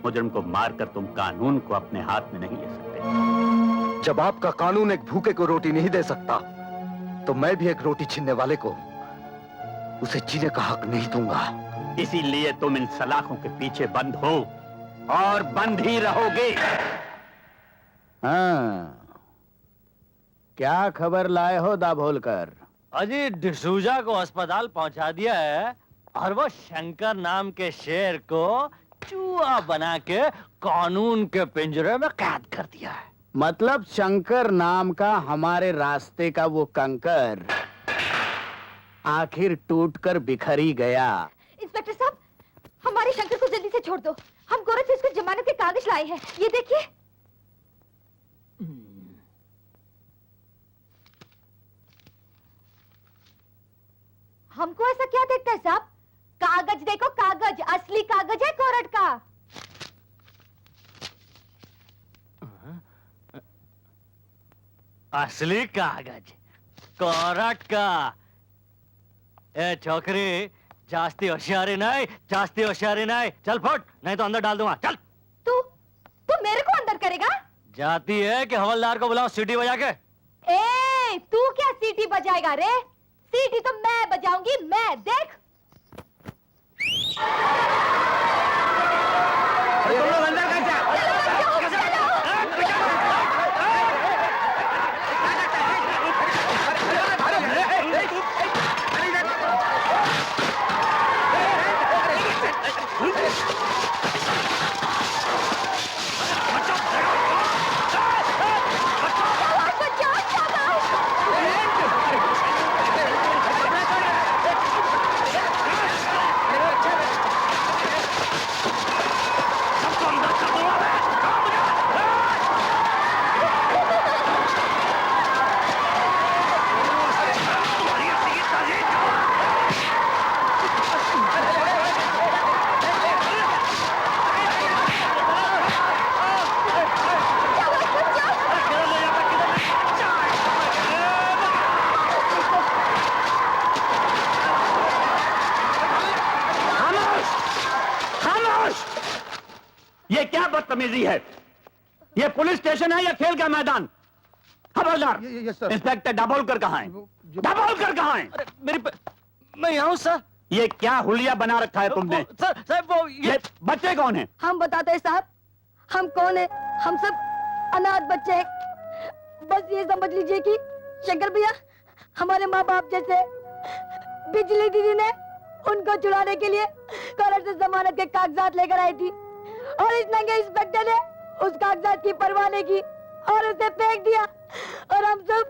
मुजरिम को मारकर तुम कानून को अपने हाथ में नहीं ले सकते। जब आपका कानून एक भूखे को रोटी नहीं दे सकता, तो मैं भी एक रोटी छीनने वाले को उसे जीने का हक नहीं दूंगा। इसीलिए तुम इन सलाखों के पीछे बंद हो और बंद ही रहोगे। हाँ, क्या खबर लाए हो दाभोलकर? अजी डिसूजा को अस्पताल पहुंचा दिया है और वो शंकर नाम के शेर को चूहा बना के कानून के पिंजरे में कैद कर दिया है। मतलब शंकर नाम का हमारे रास्ते का वो कंकर आखिर टूटकर बिखर ही गया। इंस्पेक्टर साहब, हमारे शंकर को जल्दी से छोड़ दो। हम गोरख से उसको जमानत के कागज लाए हैं, ये देखिए। हमको ऐसा क्या देखता है साहब? कागज देखो, कागज, असली कागज है कोर्ट का। असली कागज कोर्ट का। ए छोकरी, जास्ती होशियारी नहीं, जास्ती होशियारी नहीं। चल फुट, नहीं तो अंदर डाल दूंगा। चल। तू मेरे को अंदर करेगा? जाती है कि हवलदार को बुलाओ सीटी बजा के। ए, तू क्या सीटी बजाएगा रे? सीटी तो मैं बजाऊंगी, मैं। देख। तुम लोग अंदर कैसे? खामोश! ये क्या बदतमीजी है? ये पुलिस स्टेशन है या खेल का मैदान? खबरदार! इंस्पेक्टर दाभोलकर कहाँ है? दाभोलकर कहाँ है? मैं यहाँ हूँ सर। ये क्या हुलिया बना रखा है तुमने? सर वो ये बच्चे कौन हैं? हम बताते हैं साहब, हम कौन है? हम सब अनाथ बच्चे हैं। बस ये समझ लीजिए कि शंकर भैया हमारे माँ बाप जैसे। बिजली दीदी ने उनको चुराने के लिए कोर्ट से जमानत के कागजात लेकर आई थी और इस नंगे इंस्पेक्टर ने उस कागजात की परवाह नहीं की और उसे फेंक दिया। और हम सब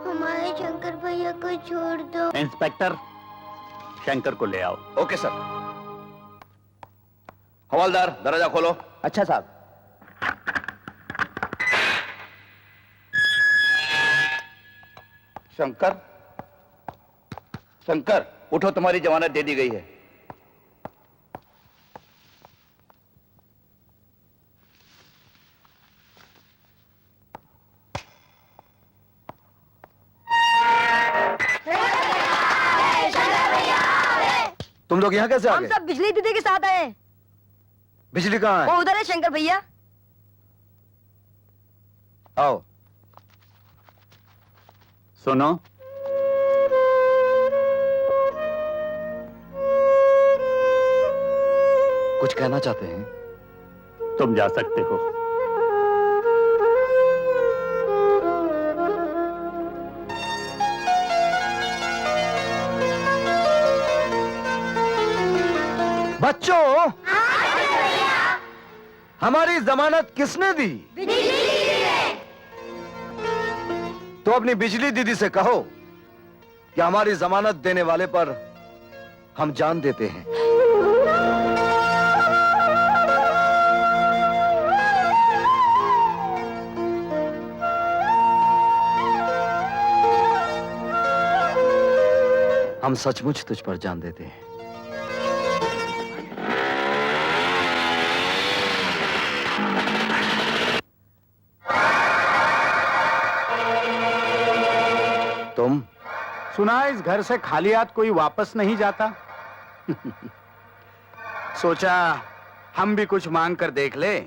हमारे शंकर भैया को छोड़ दो। इंस्पेक्टर, शंकर को ले आओ। Okay sir. हवलदार, दरवाजा खोलो। अच्छा साहब। शंकर, शंकर उठो, तुम्हारी जमानत दे दी गई है। तुम लोग यहाँ कैसे आ हम गए? सब बिजली दीदी के साथ आए हैं। बिजली कहाँ है? वो उधर है शंकर भैया। आओ। सुनो, कुछ कहना चाहते हैं? तुम जा सकते हो। बच्चों, हमारी जमानत किसने दी? तो अपनी बिजली दीदी से कहो कि हमारी जमानत देने वाले पर हम जान देते हैं। हम सचमुच तुझ पर जान देते हैं। तुम? सुना इस घर से खाली हाथ कोई वापस नहीं जाता। सोचा हम भी कुछ मांग कर देख ले।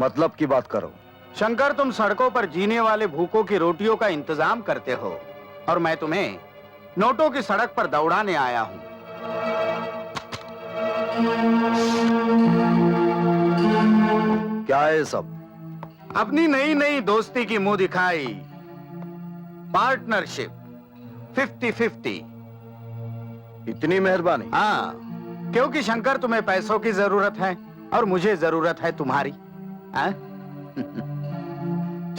मतलब की बात करो। शंकर, तुम सड़कों पर जीने वाले भूखों की रोटियों का इंतजाम करते हो और मैं तुम्हें नोटों की सड़क पर दौड़ाने आया हूं। क्या है सब? अपनी नई नई दोस्ती की मुंह दिखाई, पार्टनरशिप 50-50। इतनी मेहरबानी। हाँ, क्योंकि शंकर तुम्हें पैसों की जरूरत है और मुझे जरूरत है तुम्हारी।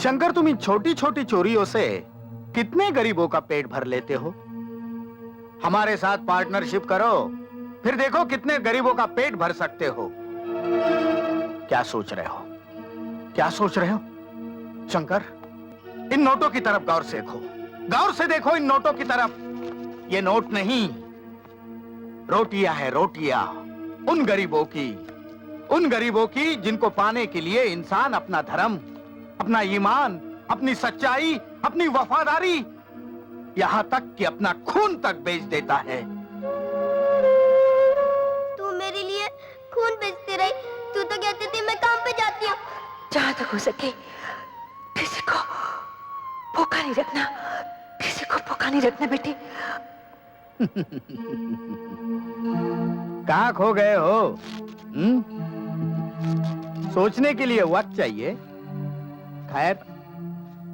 शंकर, तुम इन छोटी छोटी चोरियों से कितने गरीबों का पेट भर लेते हो। हमारे साथ पार्टनरशिप करो, फिर देखो कितने गरीबों का पेट भर सकते हो। क्या सोच रहे हो? क्या सोच रहे हो? शंकर, इन नोटों की तरफ गौर से देखो। गौर से देखो इन नोटों की तरफ। ये नोट नहीं, रोटियां है, रोटियां। उन गरीबों की जिनको पाने के लिए इंसान अपना धर्म, अपना ईमान, अपनी सच्चाई, अपनी वफादारी, यहां तक कि अपना खून तक बेच देता है। तू मेरे लिए खून बेचती रही। तू तो कहती थी मैं काम पे जाती हूँ। जहां तक हो सके किसी को भूखा नहीं रखना, किसी को भूखा नहीं रखना बेटी। कहां खो गए हो? सोचने के लिए वक्त चाहिए। खैर,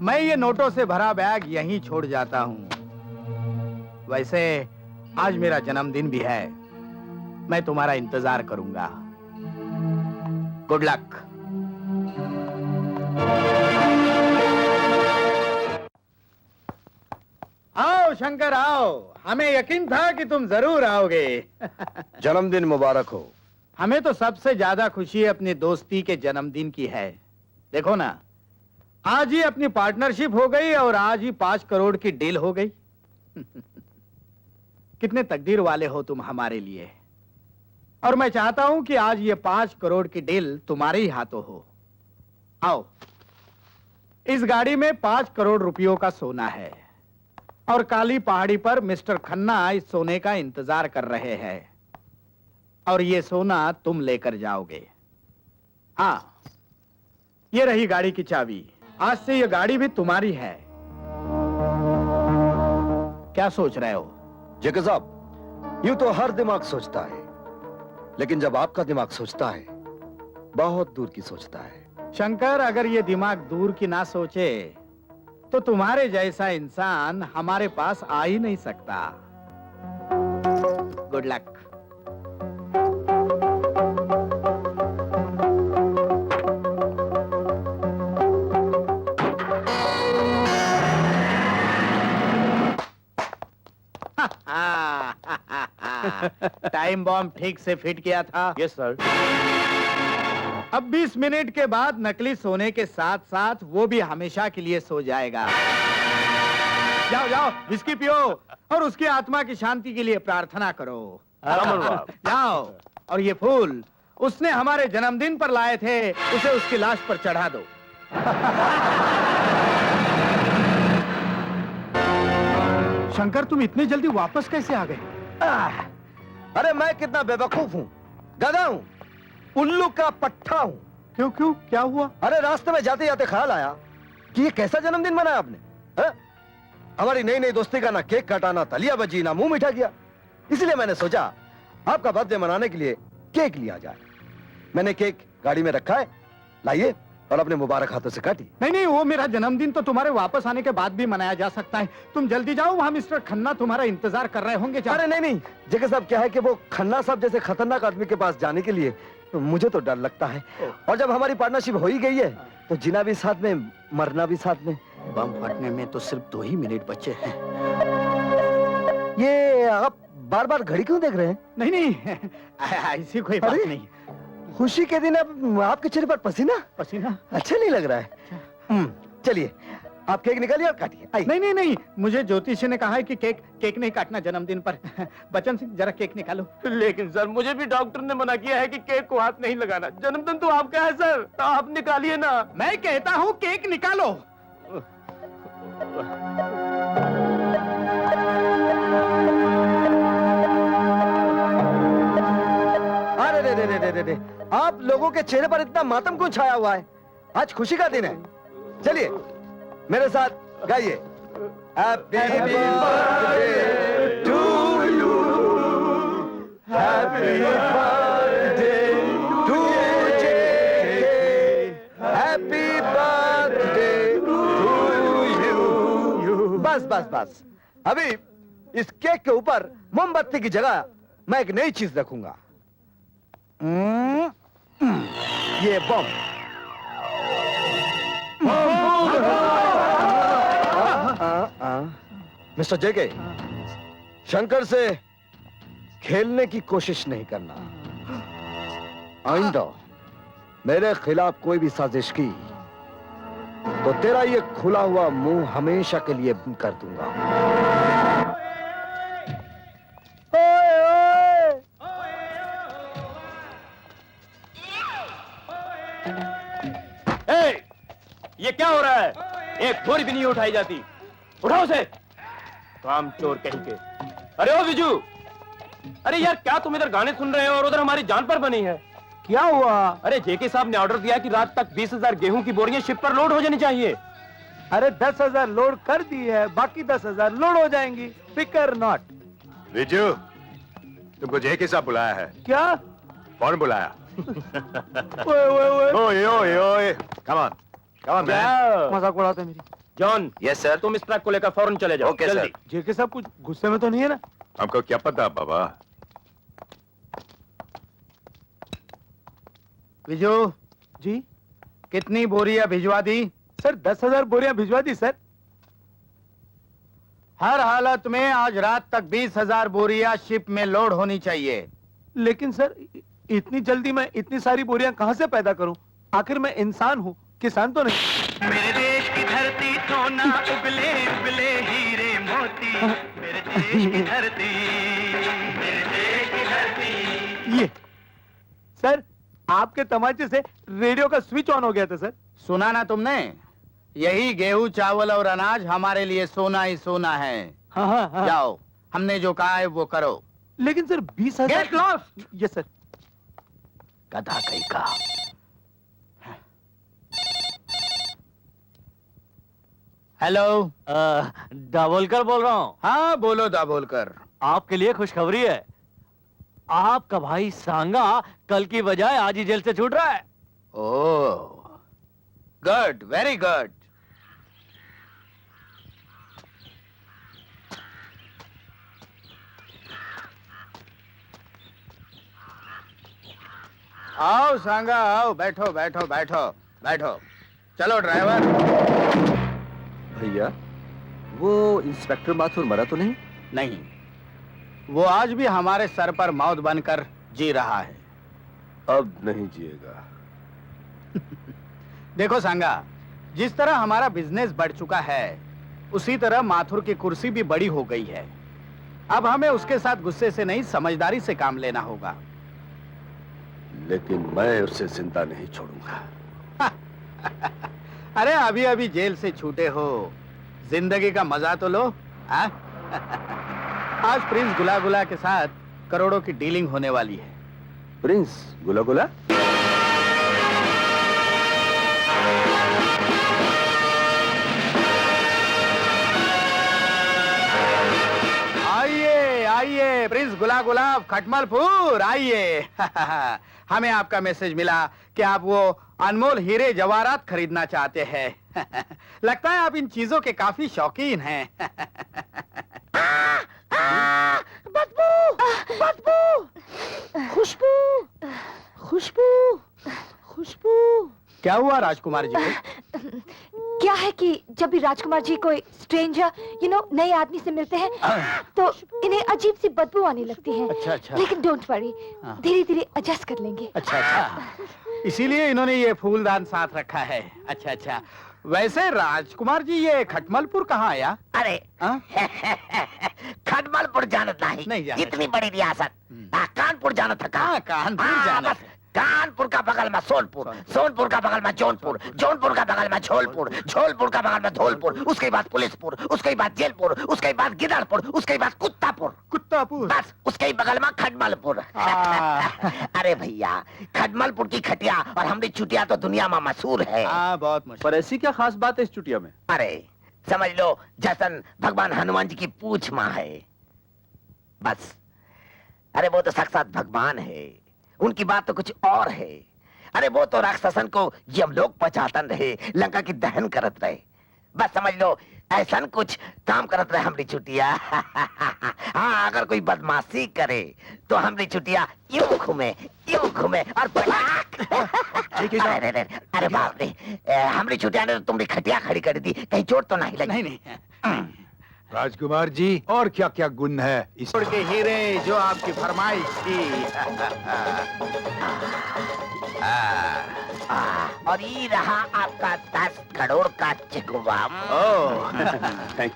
मैं ये नोटों से भरा बैग यहीं छोड़ जाता हूं। वैसे आज मेरा जन्मदिन भी है। मैं तुम्हारा इंतजार करूंगा। Good luck. आओ शंकर, आओ। हमें यकीन था कि तुम जरूर आओगे। जन्मदिन मुबारक हो। हमें तो सबसे ज्यादा खुशी अपनी दोस्ती के जन्मदिन की है। देखो ना, आज ही अपनी पार्टनरशिप हो गई और आज ही 5 करोड़ की डील हो गई। कितने तकदीर वाले हो तुम हमारे लिए। और मैं चाहता हूं कि आज ये 5 करोड़ की डील तुम्हारे ही हाथों हो। आओ, इस गाड़ी में 5 करोड़ रुपयों का सोना है और काली पहाड़ी पर मिस्टर खन्ना इस सोने का इंतजार कर रहे हैं और ये सोना तुम लेकर जाओगे। हाँ, ये रही गाड़ी की चाबी। आज से ये गाड़ी भी तुम्हारी है। क्या सोच रहे हो? जेके साहब, यूं तो हर दिमाग सोचता है, लेकिन जब आपका दिमाग सोचता है, बहुत दूर की सोचता है। शंकर, अगर ये दिमाग दूर की ना सोचे तो तुम्हारे जैसा इंसान हमारे पास आ ही नहीं सकता। Good luck. टाइम बॉम्ब ठीक से फिट किया था? Yes sir. अब 20 मिनट के बाद नकली सोने के साथ साथ वो भी हमेशा के लिए सो जाएगा। जाओ जाओ, विस्की पियो और उसकी आत्मा की शांति के लिए प्रार्थना करो। जाओ, और ये फूल उसने हमारे जन्मदिन पर लाए थे, उसे उसकी लाश पर चढ़ा दो। शंकर, तुम इतनी जल्दी वापस कैसे आ गए? अरे मैं कितना बेवकूफ हूँ, गधा हूँ, उल्लू का पट्टा हूँ। क्यों क्यों, क्या हुआ? अरे रास्ते में जाते जाते ख्याल आया कि ये कैसा जन्मदिन मनाया आपने। हमारी नई नई दोस्ती का ना केक काटा, ना तलिया बजी, ना मुंह मीठा किया। इसलिए मैंने सोचा आपका बर्थडे मनाने के लिए केक लिया जाए। मैंने केक गाड़ी में रखा है, लाइए, और अपने मुबारक हाथों से काटिए। नहीं नहीं, वो मेरा जन्मदिन तो तुम्हारे वापस आने के बाद भी मनाया जा सकता है। तुम जल्दी जाओ, वहाँ मिस्टर खन्ना तुम्हारा इंतजार कर रहे होंगे। अरे नहीं नहीं जेके साहब, क्या है कि वो खन्ना साहब जैसे खतरनाक आदमी के पास जाने के लिए मुझे तो डर लगता है। और जब हमारी पार्टनरशिप हो ही गई है तो जीना भी साथ में, मरना भी साथ में। बम फटने में तो सिर्फ 2 ही मिनट बचे हैं। ये आप बार बार घड़ी क्यों देख रहे हैं? नहीं नहीं, ऐसी कोई बात नहीं। खुशी के दिन अब आपके चेहरे पर पसीना पसीना अच्छा नहीं लग रहा है। चलिए, आप केक निकालिए और काटिए। नहीं नहीं नहीं, मुझे ज्योतिषी ने कहा है कि केक नहीं काटना जन्मदिन पर। बच्चन सिंह, जरा केक निकालो। लेकिन सर, मुझे भी डॉक्टर ने मना किया है कि केक को हाथ नहीं लगाना। जन्मदिन तो आपका है सर, तो आप निकालिए ना। मैं कहता हूँ केक निकालो। अरे रे, आप लोगों के चेहरे पर इतना मातम क्यों छाया हुआ है? आज खुशी का दिन है। चलिए मेरे साथ गाइए। Happy birthday to you, happy birthday to JK, happy birthday to you. बस बस बस, अभी इस केक के ऊपर मोमबत्ती की जगह मैं एक नई चीज रखूंगा। ये बम। मिस्टर जेके, शंकर से खेलने की कोशिश नहीं करना। आइंदा मेरे खिलाफ कोई भी साजिश की तो तेरा ये खुला हुआ मुंह हमेशा के लिए बंद कर दूंगा। ये क्या हो रहा है? एक बोरी भी नहीं उठाई जाती। उठाओ उसे। काम चोर कहीं के। अरे ओ विजू, अरे यार, क्या तुम इधर गाने सुन रहे हो और उधर हमारी जान पर बनी है? क्या हुआ? अरे जेके साहब ने ऑर्डर दिया कि रात तक 20,000 गेहूं की बोरियां शिप पर लोड हो जानी चाहिए। अरे 10,000 लोड कर दी है, बाकी 10,000 लोड हो जाएंगी। फिकर नॉट। विजू, तुमको जेके साहब बुलाया है। क्या? कौन बुलाया? ओए ओए ओए, कम ऑन मैन। मजाक उड़ाते मेरी। जॉन। Yes sir. तुम इस ट्रक को लेकर फौरन चले जाओ। Okay sir. जेके साहब कुछ गुस्से में तो नहीं है ना? हमको क्या पता बाबा। विजू जी, कितनी बोरियां भिजवा दी? सर 10,000 बोरियां भिजवा दी सर। हर हालत में आज रात तक 20,000 बोरियां शिप में लोड होनी चाहिए। लेकिन सर, इतनी जल्दी मैं इतनी सारी बोरियां कहां से पैदा करूं? आखिर मैं इंसान हूं, किसान तो नहीं। मेरे देश की धरती सोना उगले उगले हीरे मोती, मेरे देश की धरती, मेरे देश की धरती। ये सर, आपके तमाचे से रेडियो का स्विच ऑन हो गया था सर। सुना ना तुमने? यही गेहूं, चावल और अनाज हमारे लिए सोना ही सोना है। हाँ। जाओ, हमने जो कहा है वो करो। लेकिन sir 20,000। Get lost. Yes sir. गधा कहीं का। हेलो, दाभोलकर बोल रहा हूँ। हाँ बोलो दाभोलकर। आपके लिए खुशखबरी है। आपका भाई सांगा कल की बजाय आज ही जेल से छूट रहा है। ओह, गुड, वेरी गुड। आओ सांगा, आओ, बैठो बैठो बैठो बैठो। चलो ड्राइवर। भैया, वो इंस्पेक्टर माथुर मरा तो नहीं? नहीं, वो आज भी हमारे सर पर मौत बनकर जी रहा है। अब नहीं जिएगा। देखो सांगा, जिस तरह हमारा बिजनेस बढ़ चुका है उसी तरह माथुर की कुर्सी भी बड़ी हो गई है। अब हमें उसके साथ गुस्से से नहीं, समझदारी से काम लेना होगा। लेकिन मैं उसे जिंदा नहीं छोड़ूंगा। अरे अभी अभी जेल से छूटे हो, जिंदगी का मजा तो लो। आज प्रिंस गुला गुला के साथ करोड़ों की डीलिंग होने वाली है। प्रिंस गुला गुला? आइए आइए प्रिंस गुला गुलाब खटमलपुर आइए। हमें आपका मैसेज मिला कि आप वो अनमोल हीरे जवाहरात खरीदना चाहते हैं। लगता है आप इन चीजों के काफी शौकीन हैं। बदबू, बदबू, खुशबू, खुशबू, खुशबू। क्या हुआ राजकुमार जी को? क्या है कि जब भी राजकुमार जी कोई स्ट्रेंजर नए आदमी से मिलते हैं तो इन्हें अजीब सी बदबू आने लगती है। अच्छा अच्छा। लेकिन डोंट वरी, धीरे धीरे एडजस्ट कर लेंगे। अच्छा अच्छा, इसीलिए इन्होंने ये फूलदान साथ रखा है। अच्छा अच्छा। वैसे राजकुमार जी ये खटमलपुर कहाँ आया? अरे खटमलपुर जाना नहीं जाना। इतनी बड़ी रियासत। कानपुर जाना था। कानपुर जाना। कानपुर का बगल में सोनपुर, सोनपुर का बगल में जौनपुर, जौनपुर का बगल में झोलपुर, झोलपुर का बगल में धौलपुर, उसके बाद पुलिसपुर, उसके बाद जेलपुर, उसके बाद गिदड़पुर, उसके बाद कुत्तापुर, बस उसके बगल में खटमलपुर। अरे भैया, खटमलपुर की खटिया और हमारी चुटिया तो दुनिया में मशहूर है। बहुत मशहूर। पर ऐसी क्या खास बात है इस चुटिया में? अरे समझ लो जैसन भगवान हनुमान जी की पूछ माँ है, बस। अरे वो तो साक्षात भगवान है, उनकी बात तो कुछ और है। अरे वो तो राक्षसन को यमलोक पहुंचातन रहे, लंका की दहन करत रहे। बस समझ लो ऐसा कुछ काम करत रहे हमारी चुटिया। हाँ, अगर कोई बदमाशी करे तो हमारी चुटिया यूं घूमे और अरे बाप रे, हमारी चुटिया ने तो तुमने खटिया खड़ी कर दी, कहीं चोट तो नहीं लगी? नहीं। राजकुमार जी, और क्या क्या गुण है इस के हीरे जो आपकी फरमाइश थी। और ये रहा आपका 10 करोड़ का चेकवा।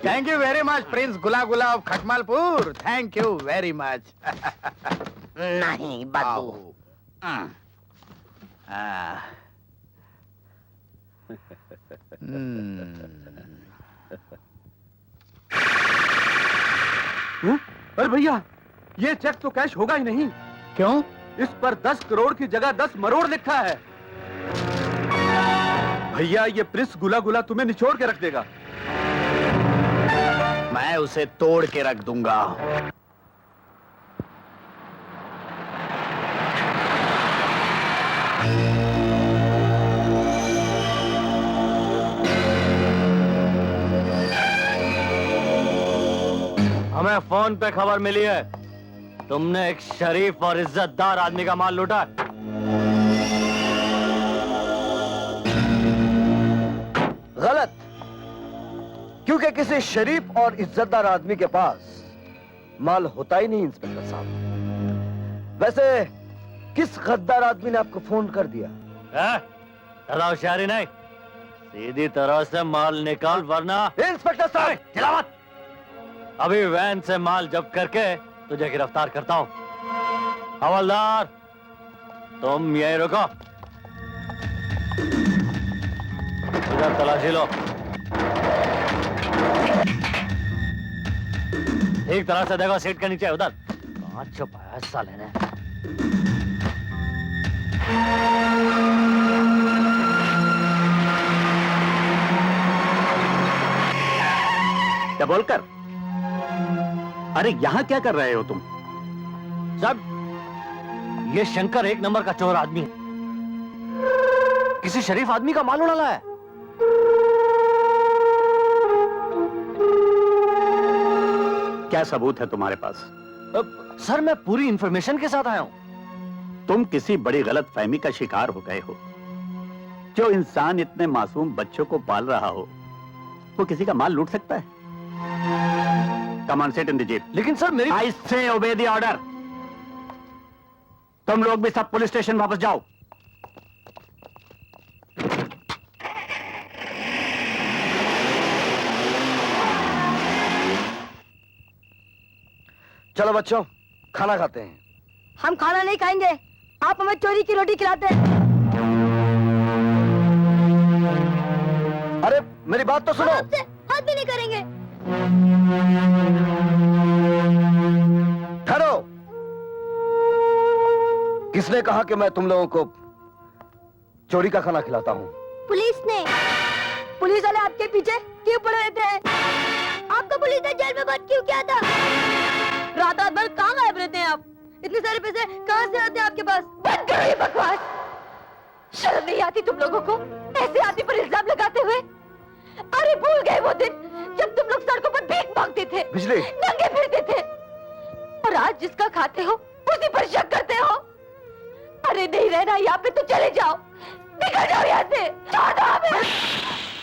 Thank you very much prince गुला गुला of Khatmalpur. Thank you very much. नहीं बदबू। अरे भैया, ये चेक तो कैश होगा ही नहीं। क्यों? इस पर 10 करोड़ की जगह 10 मरोड़ लिखा है। भैया, ये प्रिंस गुला गुला तुम्हें निचोड़ के रख देगा। मैं उसे तोड़ के रख दूंगा। हमें फोन पे खबर मिली है तुमने एक शरीफ और इज्जतदार आदमी का माल लूटा है। गलत, क्योंकि किसी शरीफ और इज्जतदार आदमी के पास माल होता ही नहीं इंस्पेक्टर साहब। वैसे किस गद्दार आदमी ने आपको फोन कर दिया? ज्यादा होशियारी नहीं, सीधी तरह से माल निकाल वरना। इंस्पेक्टर साहब, चिल्ला मत। अभी वैन से माल जब्त करके तुझे गिरफ्तार करता हूँ। हवलदार, तुम यहीं रुको, इधर तलाशी लो। ठीक तरह से देखो, सीट के नीचे उधर। कहाँ छुपाया साले ने? क्या बोलकर? अरे यहाँ क्या कर रहे हो तुम? साहब, ये शंकर एक नंबर का चोर आदमी है। किसी शरीफ आदमी का माल उड़ाना है। क्या सबूत है तुम्हारे पास? सर, मैं पूरी इंफॉर्मेशन के साथ आया हूं। तुम किसी बड़ी गलत फहमी का शिकार हो गए हो। जो इंसान इतने मासूम बच्चों को पाल रहा हो, वो किसी का माल लूट सकता है? Come on, sit in the jeep. लेकिन सर मेरी I say obey the order. तुम लोग भी सब पुलिस स्टेशन वापस जाओ। चलो बच्चों, खाना खाते हैं। हम खाना नहीं खाएंगे, आप हमें चोरी की रोटी खिलाते हैं। अरे मेरी बात तो सुनो। आपसे हाथ भी नहीं करेंगे। ठहरो। किसने कहा कि मैं तुम लोगों को चोरी का खाना खिलाता हूँ? पुलिस ने। पुलिस वाले आपके पीछे क्यों पड़े रहते हैं? आपको पुलिस ने जेल में बंद क्यों किया था? रात रात भर कहाँ गायब रहते हैं आप? इतने सारे पैसे कहाँ से आते हैं आपके पास? बंद करो ये बकवास। शर्म नहीं आती तुम लोगों को ऐसे आदमी पर इल्जाम लगाते हुए? अरे भूल गए वो दिन जब तुम लोग सड़कों पर भीख मांगते थे, बिजली, नंगे फिरते थे, और आज जिसका खाते हो उसी पर शक करते हो। अरे नहीं रहना यहाँ पे तो चले जाओ, निकल जाओ यहाँ से। छोड़ दो हमें।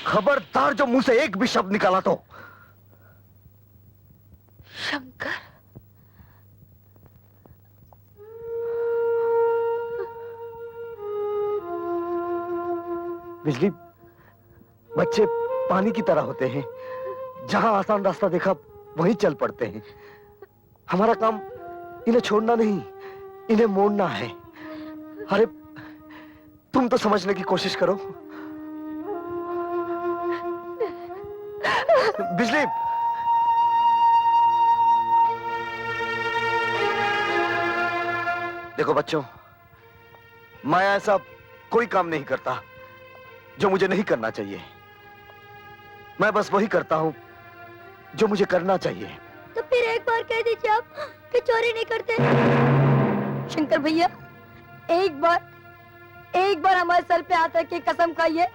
खबरदार जो मुंह से एक भी शब्द निकाला तो। शंकर, बिजली, बच्चे पानी की तरह होते हैं, जहां आसान रास्ता देखा वहीं चल पड़ते हैं। हमारा काम इन्हें छोड़ना नहीं, इन्हें मोड़ना है। अरे तुम तो समझने की कोशिश करो। बिजली, देखो बच्चों, मैं ऐसा कोई काम नहीं करता जो मुझे नहीं करना चाहिए। मैं बस वही करता हूं जो मुझे करना चाहिए। तो फिर एक बार कह दीजिए आप कि चोरी नहीं करते। शंकर भैया, एक बार हमारे सर पे हाथ रख के कसम खाइए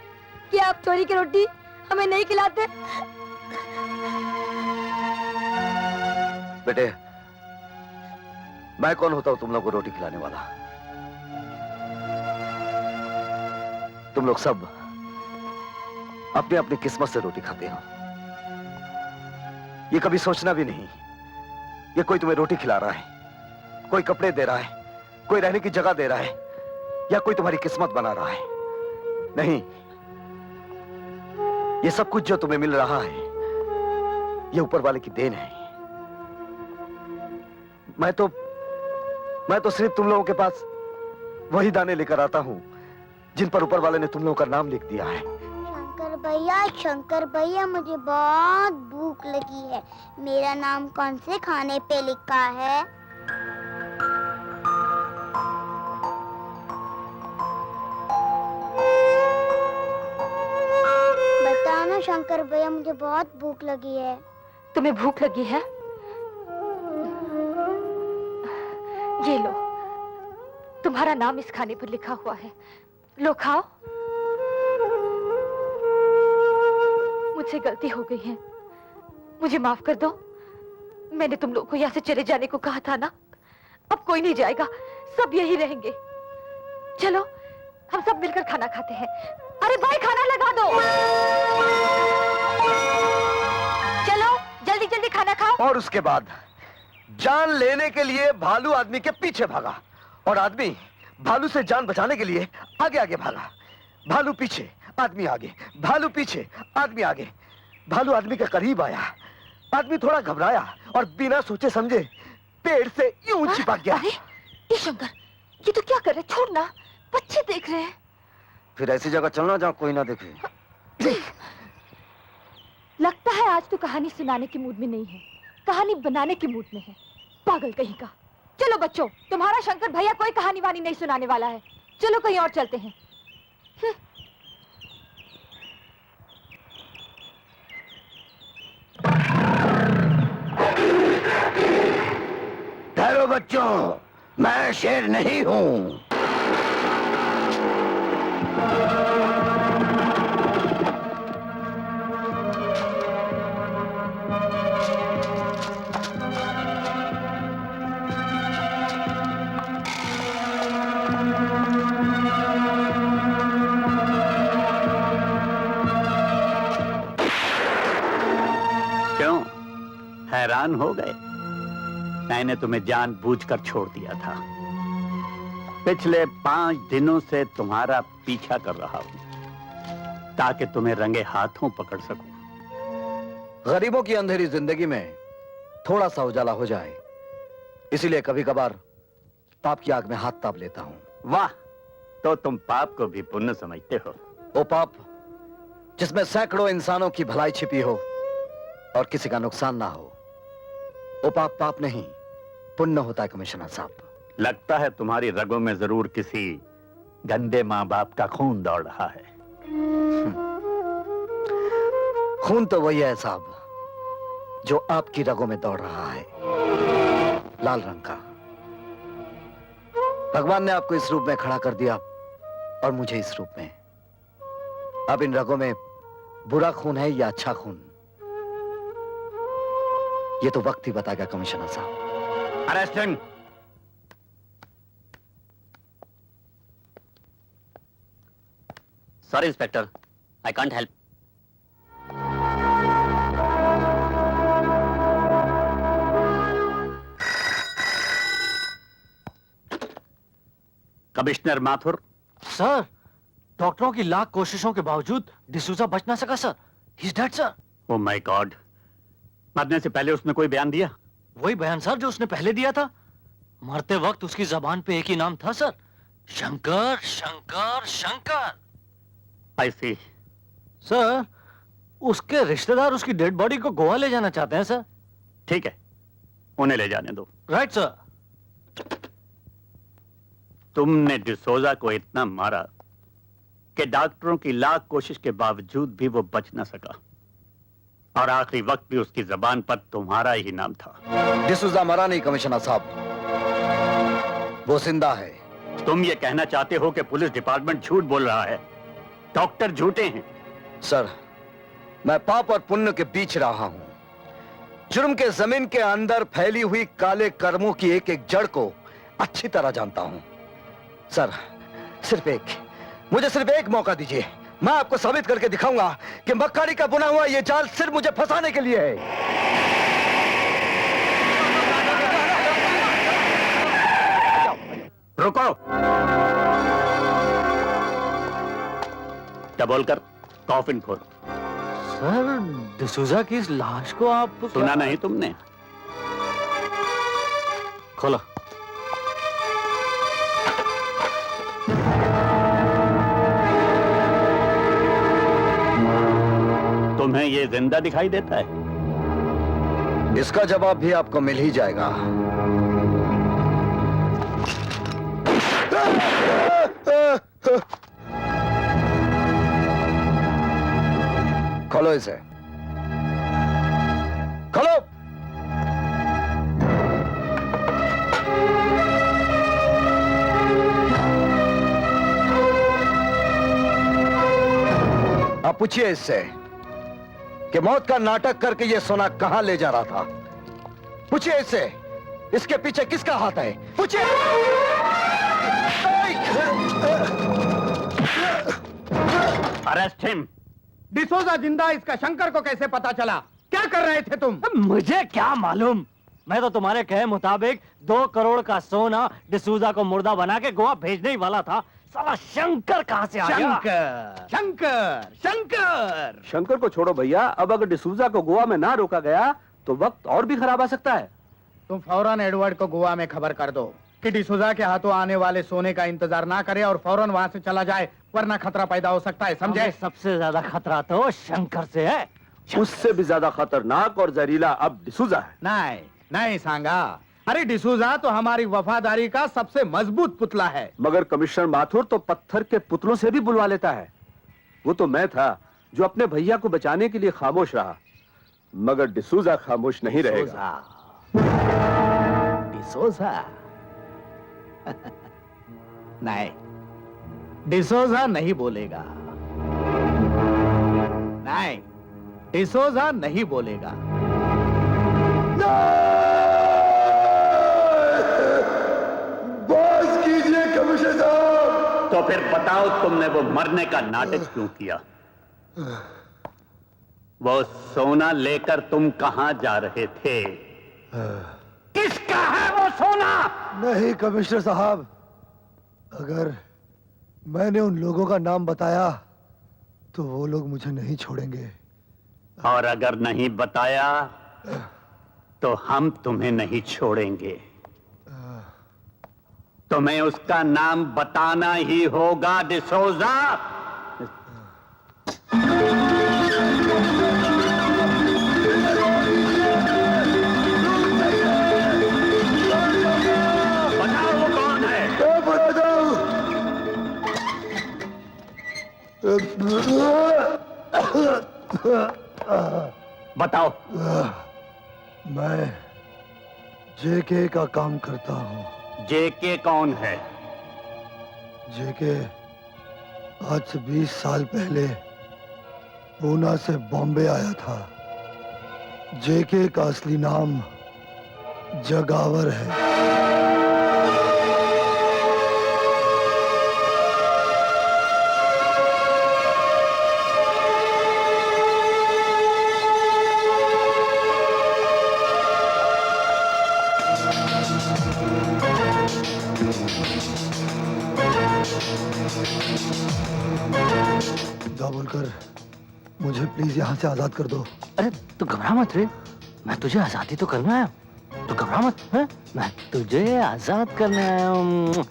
कि आप चोरी की रोटी हमें नहीं खिलाते। बेटे, मैं कौन होता हूं तुम लोग को रोटी खिलाने वाला? तुम लोग सब अपनी अपनी किस्मत से रोटी खाते हो। ये कभी सोचना भी नहीं ये कोई तुम्हें रोटी खिला रहा है, कोई कपड़े दे रहा है, कोई रहने की जगह दे रहा है, या कोई तुम्हारी किस्मत बना रहा है। नहीं, ये सब कुछ जो तुम्हें मिल रहा है ये ऊपर वाले की देन है। मैं तो सिर्फ तुम लोगों के पास वही दाने लेकर आता हूं जिन पर ऊपर वाले ने तुम लोगों का नाम लिख दिया है। शंकर भैया, मुझे बहुत भूख लगी है। मेरा नाम कौन से खाने पे लिखा है? बताओ ना शंकर भैया, मुझे बहुत भूख लगी है। तुम्हें भूख लगी है? ये लो, तुम्हारा नाम इस खाने पर लिखा हुआ है, लो खाओ। मुझसे गलती हो गई है, मुझे माफ कर दो। मैंने तुम लोग को यहाँ से चले जाने को कहा था ना। अब कोई नहीं जाएगा, सब यही रहेंगे। चलो हम सब मिलकर खाना खाते हैं। अरे भाई, खाना लगा दो। चलो जल्दी जल्दी खाना खाओ। और उसके बाद जान लेने के लिए भालू आदमी के पीछे भागा, और आदमी भालू से जान बचाने के लिए आगे आगे भागा। भालू पीछे, आदमी आगे, भालू पीछे, आदमी आगे। भालू आदमी के करीब आया, आदमी थोड़ा घबराया और बिना सोचे समझे पेड़ से यूं चिपक गया। अरे ये शंकर, ये तो क्या कर रहे? छोड़ना, बच्चे देख रहे हैं। फिर ऐसी जगह चलना जहां कोई ना देखे। लगता है आज तो कहानी सुनाने के मूड में नहीं है। कहानी बनाने की मूड में है। पागल कहीं का। चलो बच्चों, तुम्हारा शंकर भैया कोई कहानी वानी नहीं सुनाने वाला है। चलो कहीं और चलते हैं। ठहरो बच्चों, मैं शेर नहीं हूं। क्यों हैरान हो गए? मैंने तुम्हें जानबूझकर छोड़ दिया था। पिछले 5 दिनों से तुम्हारा पीछा कर रहा हूं ताकि तुम्हें रंगे हाथों पकड़ सकूं। गरीबों की अंधेरी जिंदगी में थोड़ा सा उजाला हो जाए, इसीलिए कभी कभार पाप की आग में हाथ ताप लेता हूं। वाह, तो तुम पाप को भी पुण्य समझते हो। वो पाप जिसमें सैकड़ों इंसानों की भलाई छिपी हो और किसी का नुकसान ना हो, वो पाप पाप नहीं पुण्य होता है कमिश्नर साहब। लगता है तुम्हारी रगों में जरूर किसी गंदे माँ बाप का खून दौड़ रहा है। खून तो वही है साहब जो आपकी रगों में दौड़ रहा है, लाल रंग का। भगवान ने आपको इस रूप में खड़ा कर दिया और मुझे इस रूप में। अब इन रगों में बुरा खून है या अच्छा खून, ये तो वक्त ही बताएगा कमिश्नर साहब। Arrest him. Sorry inspector, I can't help. Commissioner Mathur. Sir, डॉक्टरों की लाख कोशिशों के बावजूद डिसूजा बच ना सका sir. He is dead sir. Oh my God, मरने से पहले उसने कोई बयान दिया? वही बयान सर जो उसने पहले दिया था। मरते वक्त उसकी जबान पे एक ही नाम था सर, शंकर शंकर शंकर। आई सी। सर, उसके रिश्तेदार उसकी डेड बॉडी को गोवा ले जाना चाहते हैं सर। ठीक है, उन्हें ले जाने दो। Right sir. तुमने डिसोजा को इतना मारा कि डॉक्टरों की लाख कोशिश के बावजूद भी वो बच ना सका, और आखिरी वक्त भी उसकी जबान पर तुम्हारा ही नाम था। डिसूजा मरा नहीं कमिश्नर साहब, वो जिंदा है। तुम ये कहना चाहते हो कि पुलिस डिपार्टमेंट झूठ बोल रहा है, डॉक्टर झूठे हैं? सर, मैं पाप और पुण्य के बीच रहा हूं। जुर्म के जमीन के अंदर फैली हुई काले कर्मों की एक एक जड़ को अच्छी तरह जानता हूं। सर, मुझे सिर्फ एक मौका दीजिए। मैं आपको साबित करके दिखाऊंगा कि मक्कारी का बुना हुआ यह जाल सिर्फ मुझे फंसाने के लिए है। रुको। डबल कर कॉफिन खोल। सर, डिसूजा की इस लाश को आप सुना नहीं तुमने? खोलो। तुम्हें ये जिंदा दिखाई देता है? इसका जवाब भी आपको मिल ही जाएगा। खोलो इसे, खोलो। आप पूछिए इससे कि मौत का नाटक करके ये सोना कहां ले जा रहा था। पूछिए इससे, इसके पीछे किसका हाथ है। पूछिए। Arrest him. डिसोजा जिंदा, इसका शंकर को कैसे पता चला? क्या कर रहे थे तुम? मुझे क्या मालूम, मैं तो तुम्हारे कहे मुताबिक 2 करोड़ का सोना डिसूजा को मुर्दा बना के गोवा भेजने ही वाला था। साला शंकर कहां से आ गया? शंकर शंकर शंकर। शंकर को छोड़ो भैया, अब अगर डिसूजा को गोवा में ना रोका गया तो वक्त और भी खराब आ सकता है। तुम फौरन एडवर्ड को गोवा में खबर कर दो कि डिसूजा के हाथों आने वाले सोने का इंतजार ना करे और फौरन वहां से चला जाए, वरना खतरा पैदा हो सकता है, समझे? सबसे ज्यादा खतरा तो शंकर से है। उससे भी ज्यादा खतरनाक और जहरीला अब डिसूजा है। नहीं नहीं सांगा, अरे डिसूजा तो हमारी वफादारी का सबसे मजबूत पुतला है। मगर कमिश्नर माथुर तो पत्थर के पुतलों से भी बुलवा लेता है। वो तो मैं था जो अपने भैया को बचाने के लिए खामोश रहा, मगर डिसूजा खामोश नहीं रहेगा। डिसूजा नहीं, डिसूजा नहीं बोलेगा। नहीं, डिसूजा नहीं बोलेगा। बस कीजिए कमिश्नर साहब। तो फिर बताओ, तुमने वो मरने का नाटक क्यों किया? वो सोना लेकर तुम कहां जा रहे थे? किसका है वो सोना? नहीं कमिश्नर साहब, अगर मैंने उन लोगों का नाम बताया तो वो लोग मुझे नहीं छोड़ेंगे। और अगर नहीं बताया तो हम तुम्हें नहीं छोड़ेंगे। तुम्हें उसका नाम बताना ही होगा डिसोजा। बताओ वो कौन है? बताओ। मैं जेके का काम करता हूँ। जेके कौन है? जेके आज से 20 साल पहले पूना से बॉम्बे आया था। जेके का असली नाम जगावर है। बोलकर मुझे प्लीज यहाँ से आजाद कर दो। अरे तू घबरा मत रे, मैं तुझे आजादी तो करने आया हूँ। तू घबरा मत, है? मैं तुझे आजाद करने आया हूँ।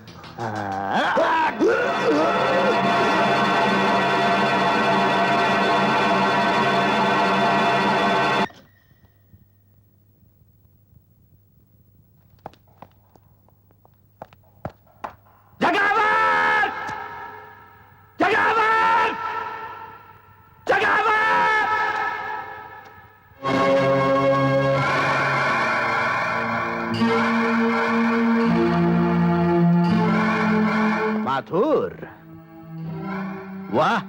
माथुर, वाह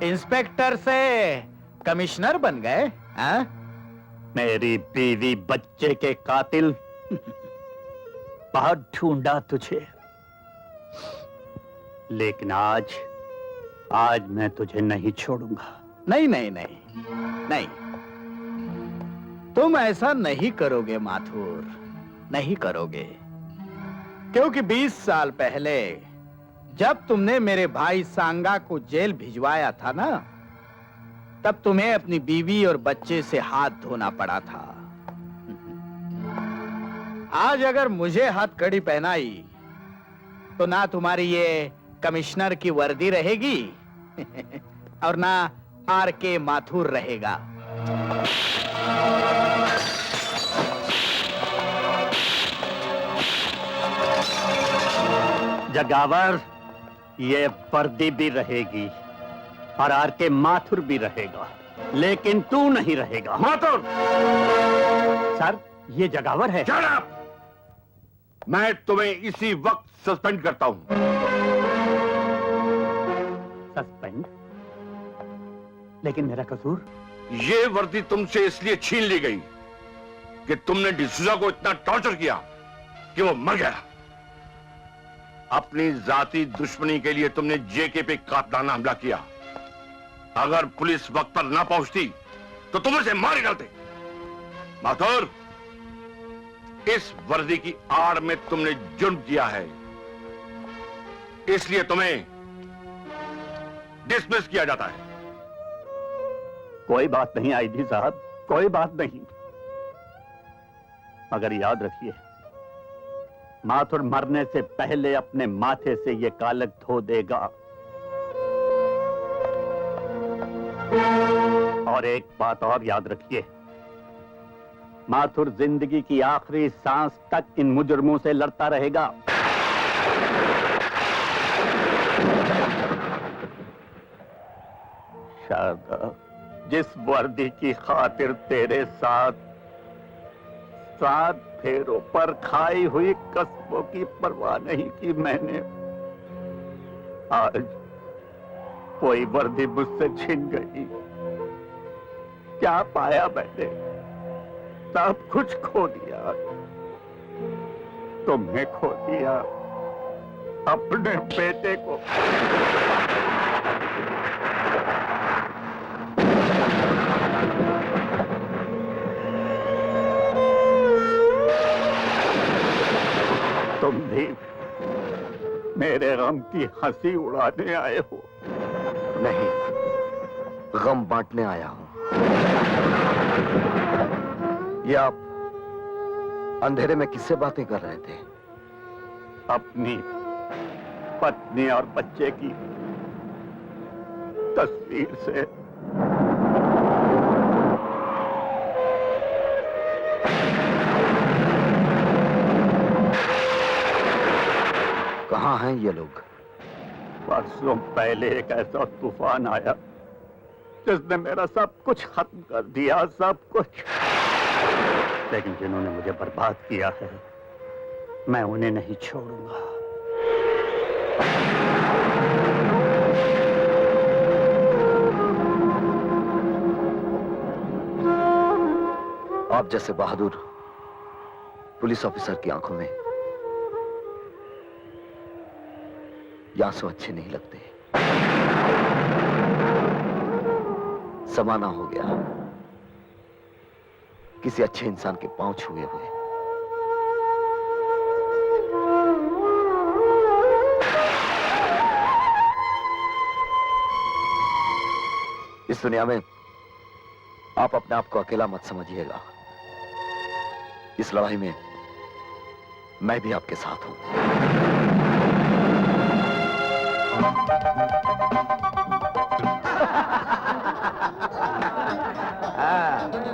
इंस्पेक्टर से कमिश्नर बन गए। हाँ? मेरी बीवी बच्चे के कातिल, बहुत ढूंढा तुझे, लेकिन आज मैं तुझे नहीं छोड़ूंगा। नहीं नहीं नहीं नहीं, तुम ऐसा नहीं करोगे माथुर, नहीं करोगे। क्योंकि 20 साल पहले जब तुमने मेरे भाई सांगा को जेल भिजवाया था ना, तब तुम्हें अपनी बीवी और बच्चे से हाथ धोना पड़ा था। आज अगर मुझे हथकड़ी पहनाई तो ना तुम्हारी ये कमिश्नर की वर्दी रहेगी और ना आर.के. माथुर रहेगा। जगावर, ये वर्दी भी रहेगी और आर.के. माथुर भी रहेगा, लेकिन तू नहीं रहेगा। माथुर! सर, ये जगावर है। Shut up! मैं तुम्हें इसी वक्त सस्पेंड करता हूं। सस्पेंड? लेकिन मेरा कसूर? ये वर्दी तुमसे इसलिए छीन ली गई कि तुमने डिसूजा को इतना टॉर्चर किया कि वो मर गया। अपनी जाती दुश्मनी के लिए तुमने जेके पे कातलाना हमला किया। अगर पुलिस वक्त पर ना पहुंचती तो तुम इसे मार ही डालते। माथुर, इस वर्दी की आड़ में तुमने जुर्म किया है, इसलिए तुम्हें डिसमिस किया जाता है। कोई बात नहीं आईजी साहब, कोई बात नहीं, मगर याद रखिए, माथुर मरने से पहले अपने माथे से ये कालक धो देगा। और एक बात और याद रखिए, माथुर जिंदगी की आखिरी सांस तक इन मुजरमों से लड़ता रहेगा। शारदा, जिस वर्दी की खातिर तेरे साथ 7 फेरों पर खाई हुई कसमों की परवाह नहीं की मैंने, आज कोई वर्दी मुझसे छिन गई। क्या पाया मैंने? सब कुछ खो दिया। तुमने खो दिया अपने बेटे को। तुम भी मेरे गम की हंसी उड़ाने आए हो? नहीं, गम बांटने आया हूं। ये आप अंधेरे में किससे बातें कर रहे थे? अपनी पत्नी और बच्चे की तस्वीर से। कहाँ हैं ये लोग? परसों पहले एक ऐसा तूफान आया जिसने मेरा सब कुछ खत्म कर दिया, सब कुछ। लेकिन जिन्होंने मुझे बर्बाद किया है, मैं उन्हें नहीं छोड़ूंगा। आप जैसे बहादुर पुलिस ऑफिसर की आंखों में ये आंसू अच्छे नहीं लगते। समाना हो गया किसी अच्छे इंसान के पांव छुए हुए। इस दुनिया में आप अपने आप को अकेला मत समझिएगा। इस लड़ाई में मैं भी आपके साथ हूं।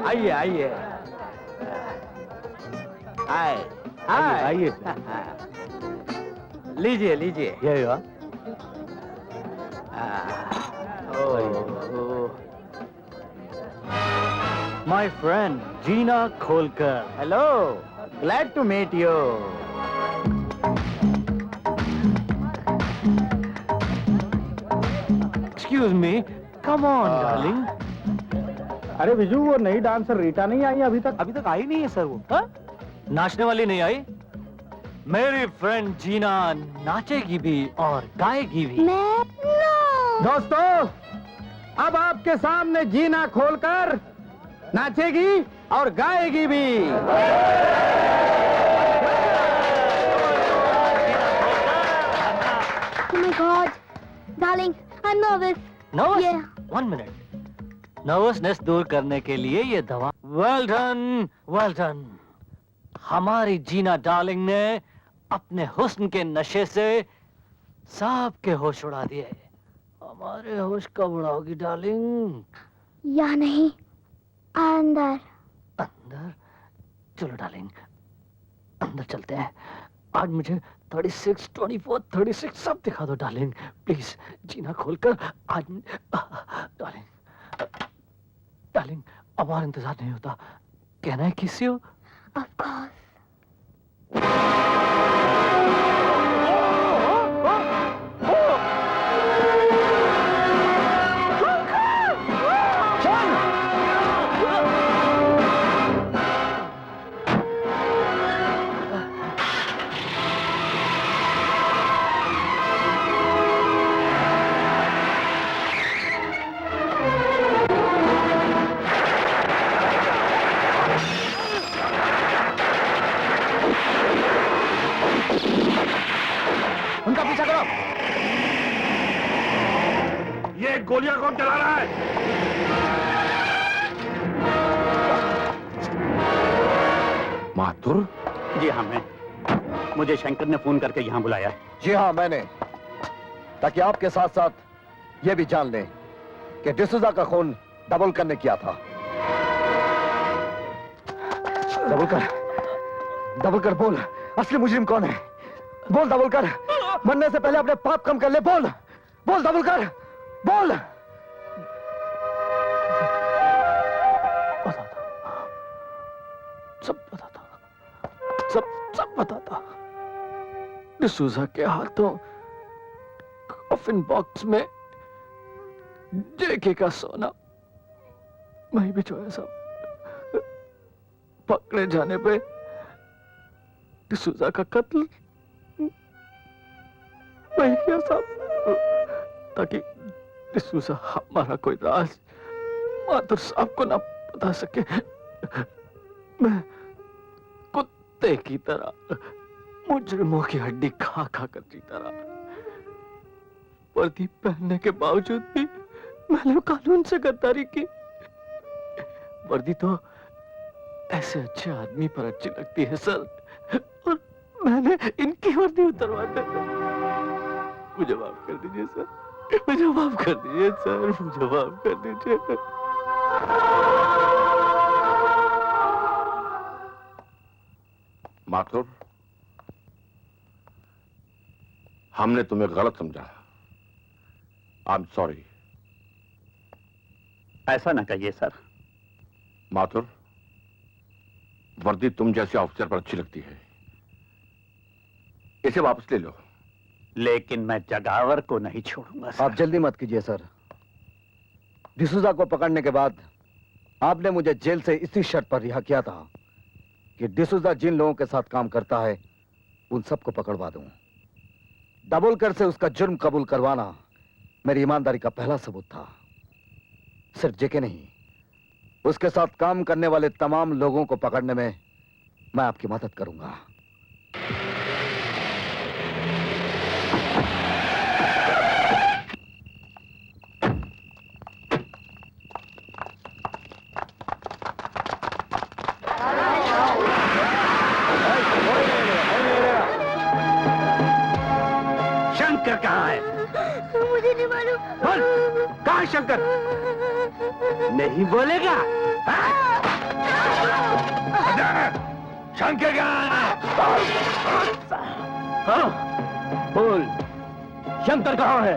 आइए आइए आए आइए लीजिए लीजिए। ये माय फ्रेंड जीना खोलकर। Hello, glad to meet you. Excuse me, come on darling. अरे विजू, वो नई डांसर रीटा नहीं आई अभी तक? अभी तक आई नहीं है सर वो। हा? नाचने वाली नहीं आई? मेरी फ्रेंड जीना नाचेगी भी और गाएगी भी। दोस्तों, अब आपके सामने जीना खोलकर नाचेगी और गाएगी भी। Oh my God, darling, I'm nervous. Nervous? Yeah. 1 minute. Nervousness दूर करने के लिए ये दवा। Well done, well done. हमारी जीना डार्लिंग ने अपने हुस्न के नशे से सबके होश उड़ा दिए। हमारे होश कब उड़ाओगी डार्लिंग? या नहीं, अंदर। अंदर? चलो डार्लिंग, अंदर चलते हैं। आज मुझे 36, 24, 36 सब दिखा दो डार्लिंग, प्लीज। जीना खोलकर आज। डार्लिंग, डार्लिंग, अब और इंतजार नहीं होता। कहना है किसी हो? Of course. उनका पीछा करो। ये गोलियां कौन चला रहा है? माथुर? जी हाँ, मैं। मुझे शंकर ने फोन करके यहाँ बुलाया है। जी हाँ, मैंने, ताकि आपके साथ साथ ये भी जान लें कि डिसूजा का खून दाभोलकर ने किया था। दाभोलकर बोल, असली मुजरिम कौन है? बोल दाभोलकर, मरने से पहले अपने पाप कम कर ले। बोल बोल दाभोलकर, बोल। सब बताता, सब बताता। डिसूजा के हाथों कॉफिन बॉक्स में जेके का सोना वहीं भिजवाया साहब। पकड़े जाने पे डिसूजा का कत्ल वही किया साहब, ताकि डिसूजा हमारा कोई राज माधुर साहब को ना बता सके। मैं कुत्ते की तरह मुजरिमों की हड्डी खा खा कर जीता रहा। वर्दी पहनने के बावजूद भी मैंने कानून से गद्दारी की। वर्दी तो ऐसे अच्छे आदमी पर अच्छी लगती है सर, और मैंने इनकी वर्दी उतरवा दी। मुझे माफ कर दीजिए सर, मुझे माफ कर दीजिए सर, मुझे माफ कर दीजिए। माथुर, हमने तुम्हें गलत समझा। I am sorry. ऐसा ना कहिए सर। माथुर, वर्दी तुम जैसे ऑफिसर पर अच्छी लगती है, इसे वापस ले लो। लेकिन मैं जगावर को नहीं छोड़ूंगा सर। आप जल्दी मत कीजिए सर। डिसूजा को पकड़ने के बाद आपने मुझे जेल से इसी शर्त पर रिहा किया था कि डिसूजा जिन लोगों के साथ काम करता है उन सबको पकड़वा दूं। दाभोलकर से उसका जुर्म कबूल करवाना मेरी ईमानदारी का पहला सबूत था। सिर्फ जेके नहीं, उसके साथ काम करने वाले तमाम लोगों को पकड़ने में मैं आपकी मदद करूंगा। शंकर कहाँ है? मुझे नहीं मालूम। बोल, कहाँ है शंकर? नहीं बोलेगा? शंकर कहाँ है? हाँ, बोल, शंकर कहाँ है?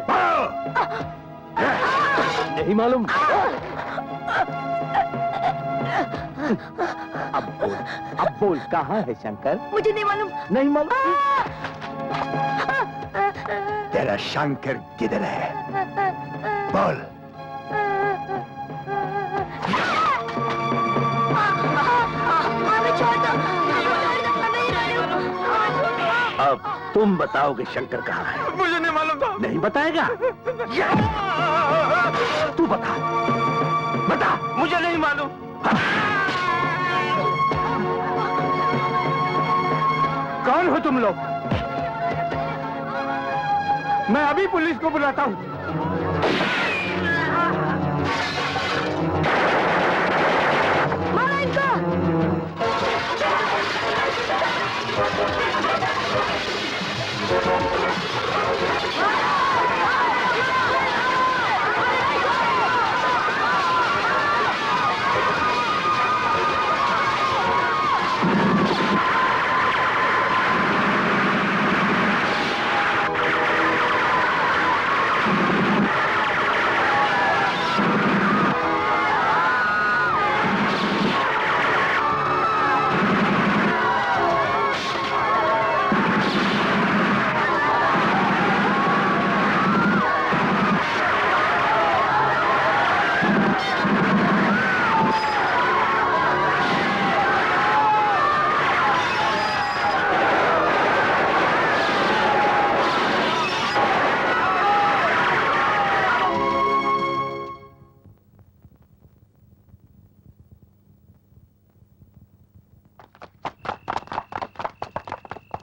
नहीं मालूम। अब बोल कहाँ है शंकर? मुझे नहीं मालूम। नहीं मालूम? तेरा शंकर किधर है? बोल। अब तुम बताओगे शंकर कहाँ है? मुझे नहीं मालूम था। नहीं बताएगा? तू बता, बता। मुझे नहीं मालूम। कौन हो तुम लोग? मैं अभी पुलिस को बुलाता हूँ। मारो इनको।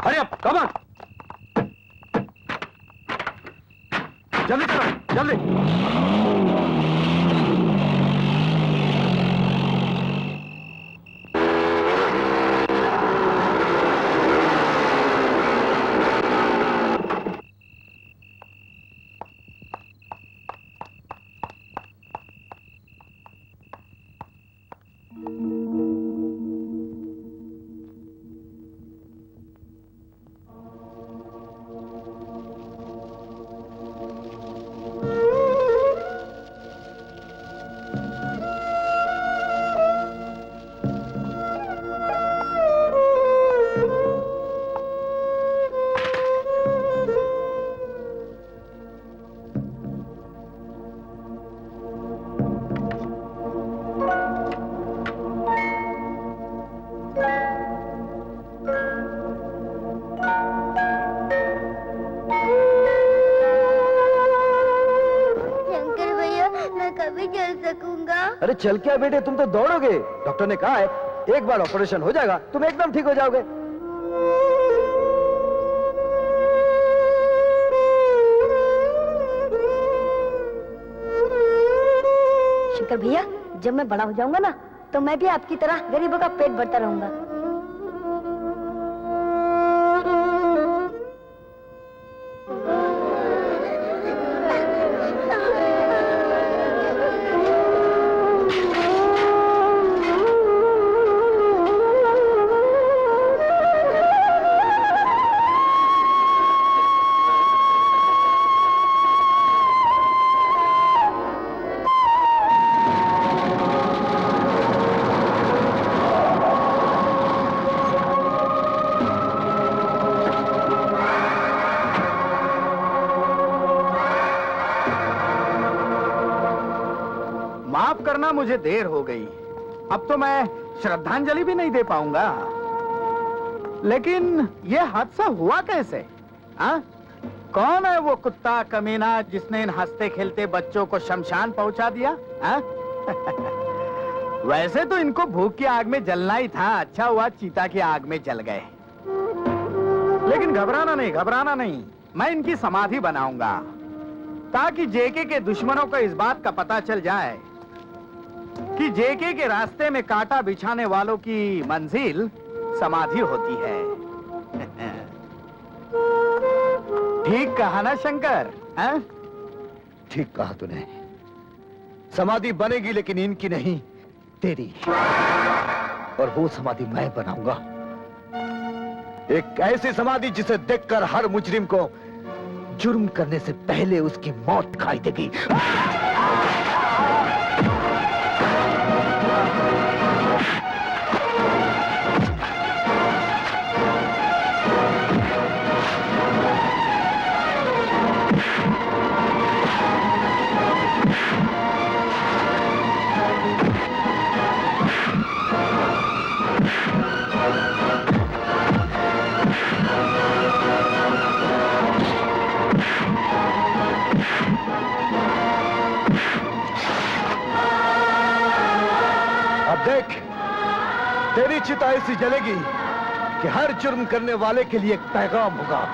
Hurry up, come on. जल्दी करो, जल्दी। चल क्या बेटे, तुम तो दौड़ोगे। डॉक्टर ने कहा है एक बार ऑपरेशन हो जाएगा तुम एकदम ठीक हो जाओगे। शंकर भैया, जब मैं बड़ा हो जाऊंगा ना तो मैं भी आपकी तरह गरीबों का पेट भरता रहूंगा। मुझे देर हो गई, अब तो मैं श्रद्धांजलि भी नहीं दे पाऊंगा। लेकिन यह हादसा हुआ कैसे? कौन है वो कुत्ता कमीना जिसने इन हंसते खेलते बच्चों को शमशान पहुंचा दिया? वैसे तो इनको भूख की आग में जलना ही था, अच्छा हुआ चीता की आग में जल गए। लेकिन घबराना नहीं, मैं इनकी समाधि बनाऊंगा ताकि जेके के दुश्मनों को इस बात का पता चल जाए कि जेके के रास्ते में कांटा बिछाने वालों की मंजिल समाधि होती है। ठीक कहा ना शंकर? ठीक कहा तूने। समाधि बनेगी लेकिन इनकी नहीं, तेरी। और वो समाधि मैं बनाऊंगा, एक ऐसी समाधि जिसे देखकर हर मुजरिम को जुर्म करने से पहले उसकी मौत दिखाई देगी। देख, तेरी चिता ऐसी जलेगी कि हर जुर्म करने वाले के लिए एक पैगाम होगा।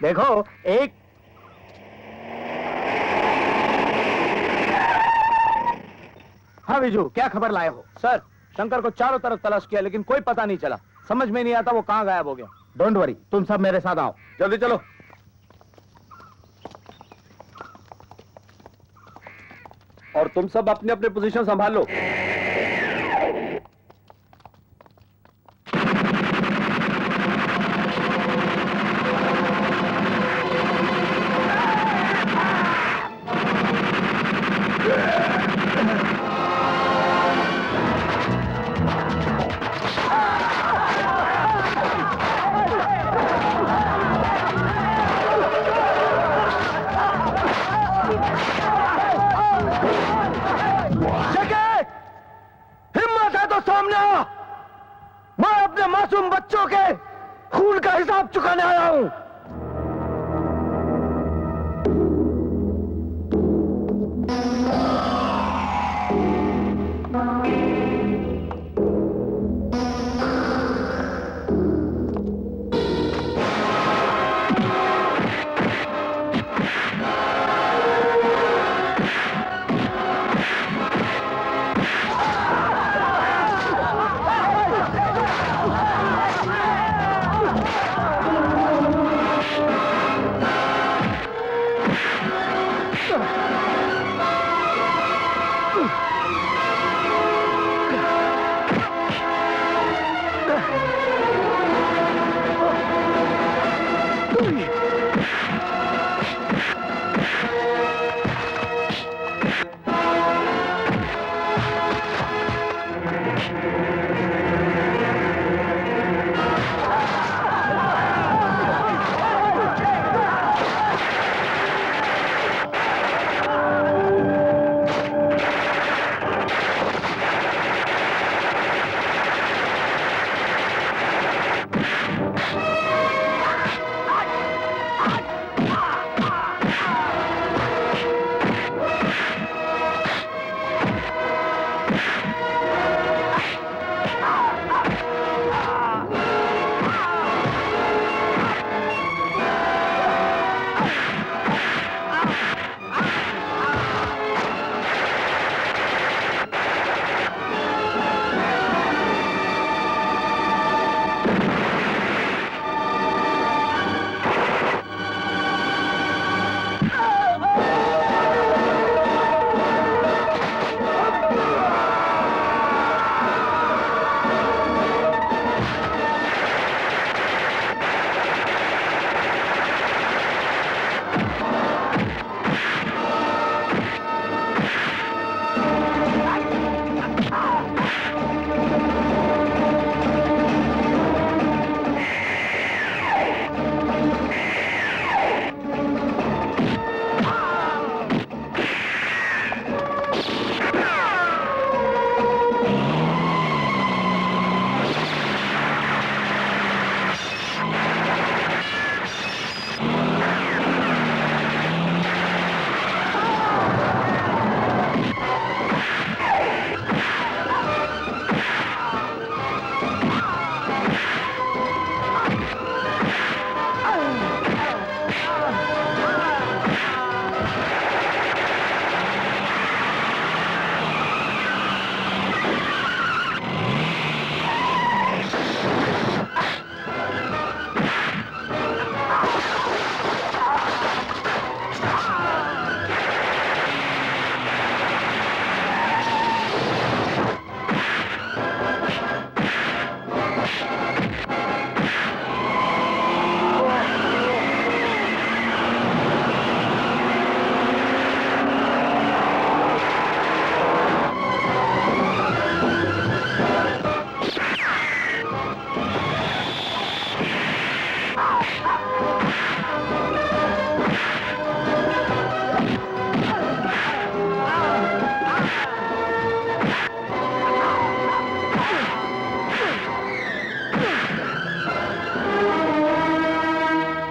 देखो एक हाँ विजू, क्या खबर लाए हो? सर, शंकर को चारों तरफ तलाश किया लेकिन कोई पता नहीं चला। समझ में नहीं आता वो कहां गायब हो गया। डोंट वरी, तुम सब मेरे साथ आओ, जल्दी चलो। और तुम सब अपने अपने पोजीशन संभाल लो। मासूम बच्चों के खून का हिसाब चुकाने आया हूं।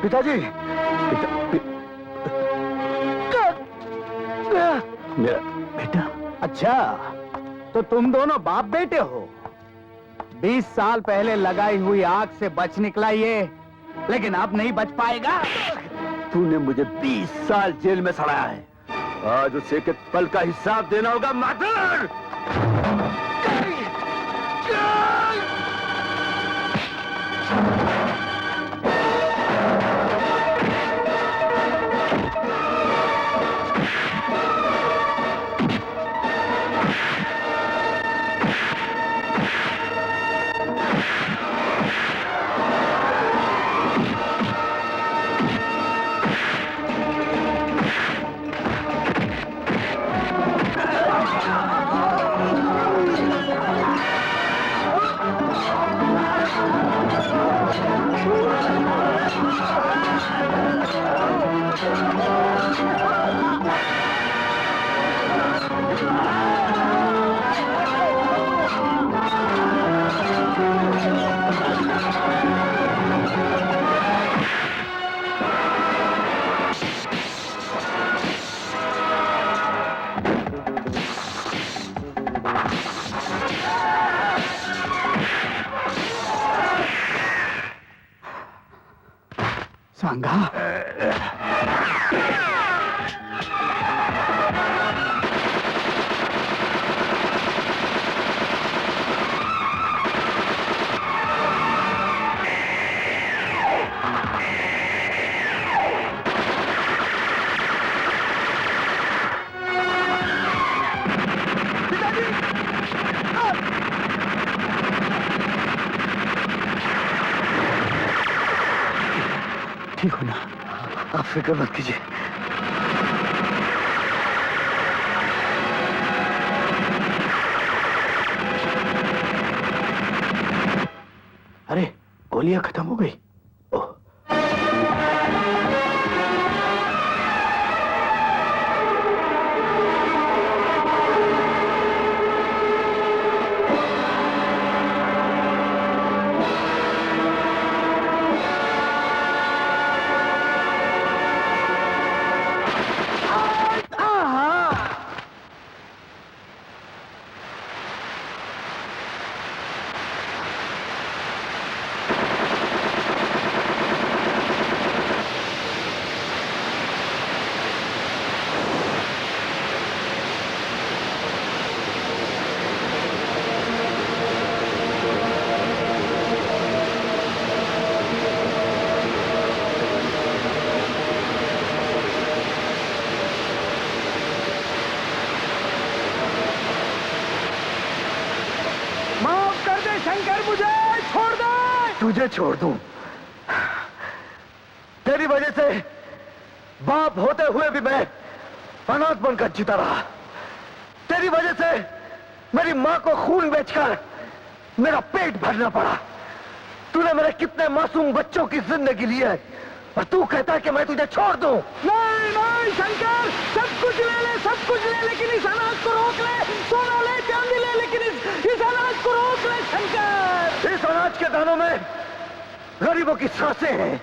पिताजी मेरा बेटा। अच्छा, तो तुम दोनों बाप बेटे हो। 20 साल पहले लगाई हुई आग से बच निकला ये, लेकिन अब नहीं बच पाएगा। तूने मुझे 20 साल जेल में सड़ाया है, आज उसे के पल का हिसाब देना होगा माधर। सांगा, ठीक हो ना? आप फिक्र मत कीजिए। अरे गोलियां खत्म हो गई। तुझे छोड़ दूं? तेरी वजह से बाप होते हुए भी मैं अनाथ बनकर जीता रहा। तेरी वजह से मेरी मां को खून बेचकर मेरा पेट भरना पड़ा। तूने मेरे कितने मासूम बच्चों की जिंदगी ली है और तू कहता है कि मैं तुझे छोड़ दूं? नहीं नहीं शंकर, सब कुछ ले लेकिन इस अनाज को रोक ले। सोना ले, चांदी ले, लेकिन इस अनाज को रोक ले शंकर। इस अनाज के दानों में गरीबों की सांसें हैं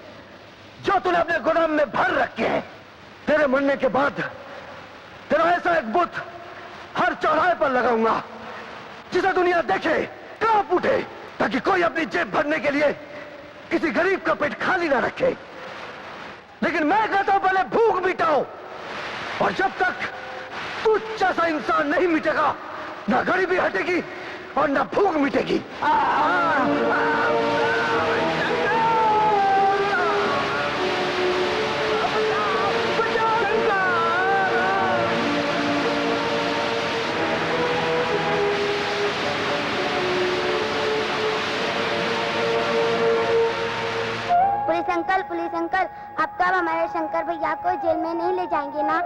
जो तूने अपने गोदाम में भर रखे हैं। तेरे मरने के बाद तेरा ऐसा एक बुत हर चौराहे पर लगाऊंगा जिसे दुनिया देखे, कांप उठे, ताकि कोई अपनी जेब भरने के लिए किसी गरीब का पेट खाली ना रखे। लेकिन मैं कहता हूं पहले भूख मिटाओ, और जब तक तू जैसा इंसान नहीं मिटेगा ना गरीबी हटेगी और ना भूख मिटेगी। पुलिस अंकल, अब तो आप हमारे शंकर भैया को जेल में नहीं ले जाएंगे ना?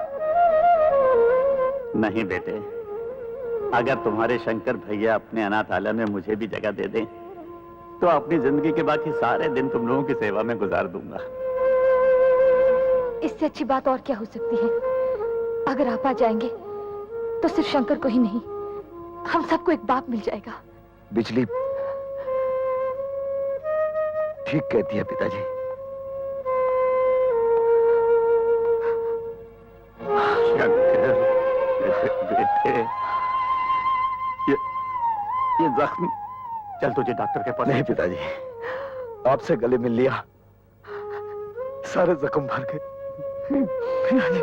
नहीं बेटे, अगर तुम्हारे शंकर भैया अपने अनाथालय में मुझे भी जगह दे दें तो अपनी जिंदगी के बाकी सारे दिन तुम लोगों की सेवा में गुजार दूंगा। इससे अच्छी बात और क्या हो सकती है? अगर आप आ जाएंगे तो सिर्फ शंकर को ही नहीं, हम सबको एक बाप मिल जाएगा। बिजली ठीक कहती है पिताजी। ये जख्म, चल तुझे डॉक्टर के पास। नहीं पिताजी, आपसे गले मिल लिया, सारे जख्म भर गए। पिताजी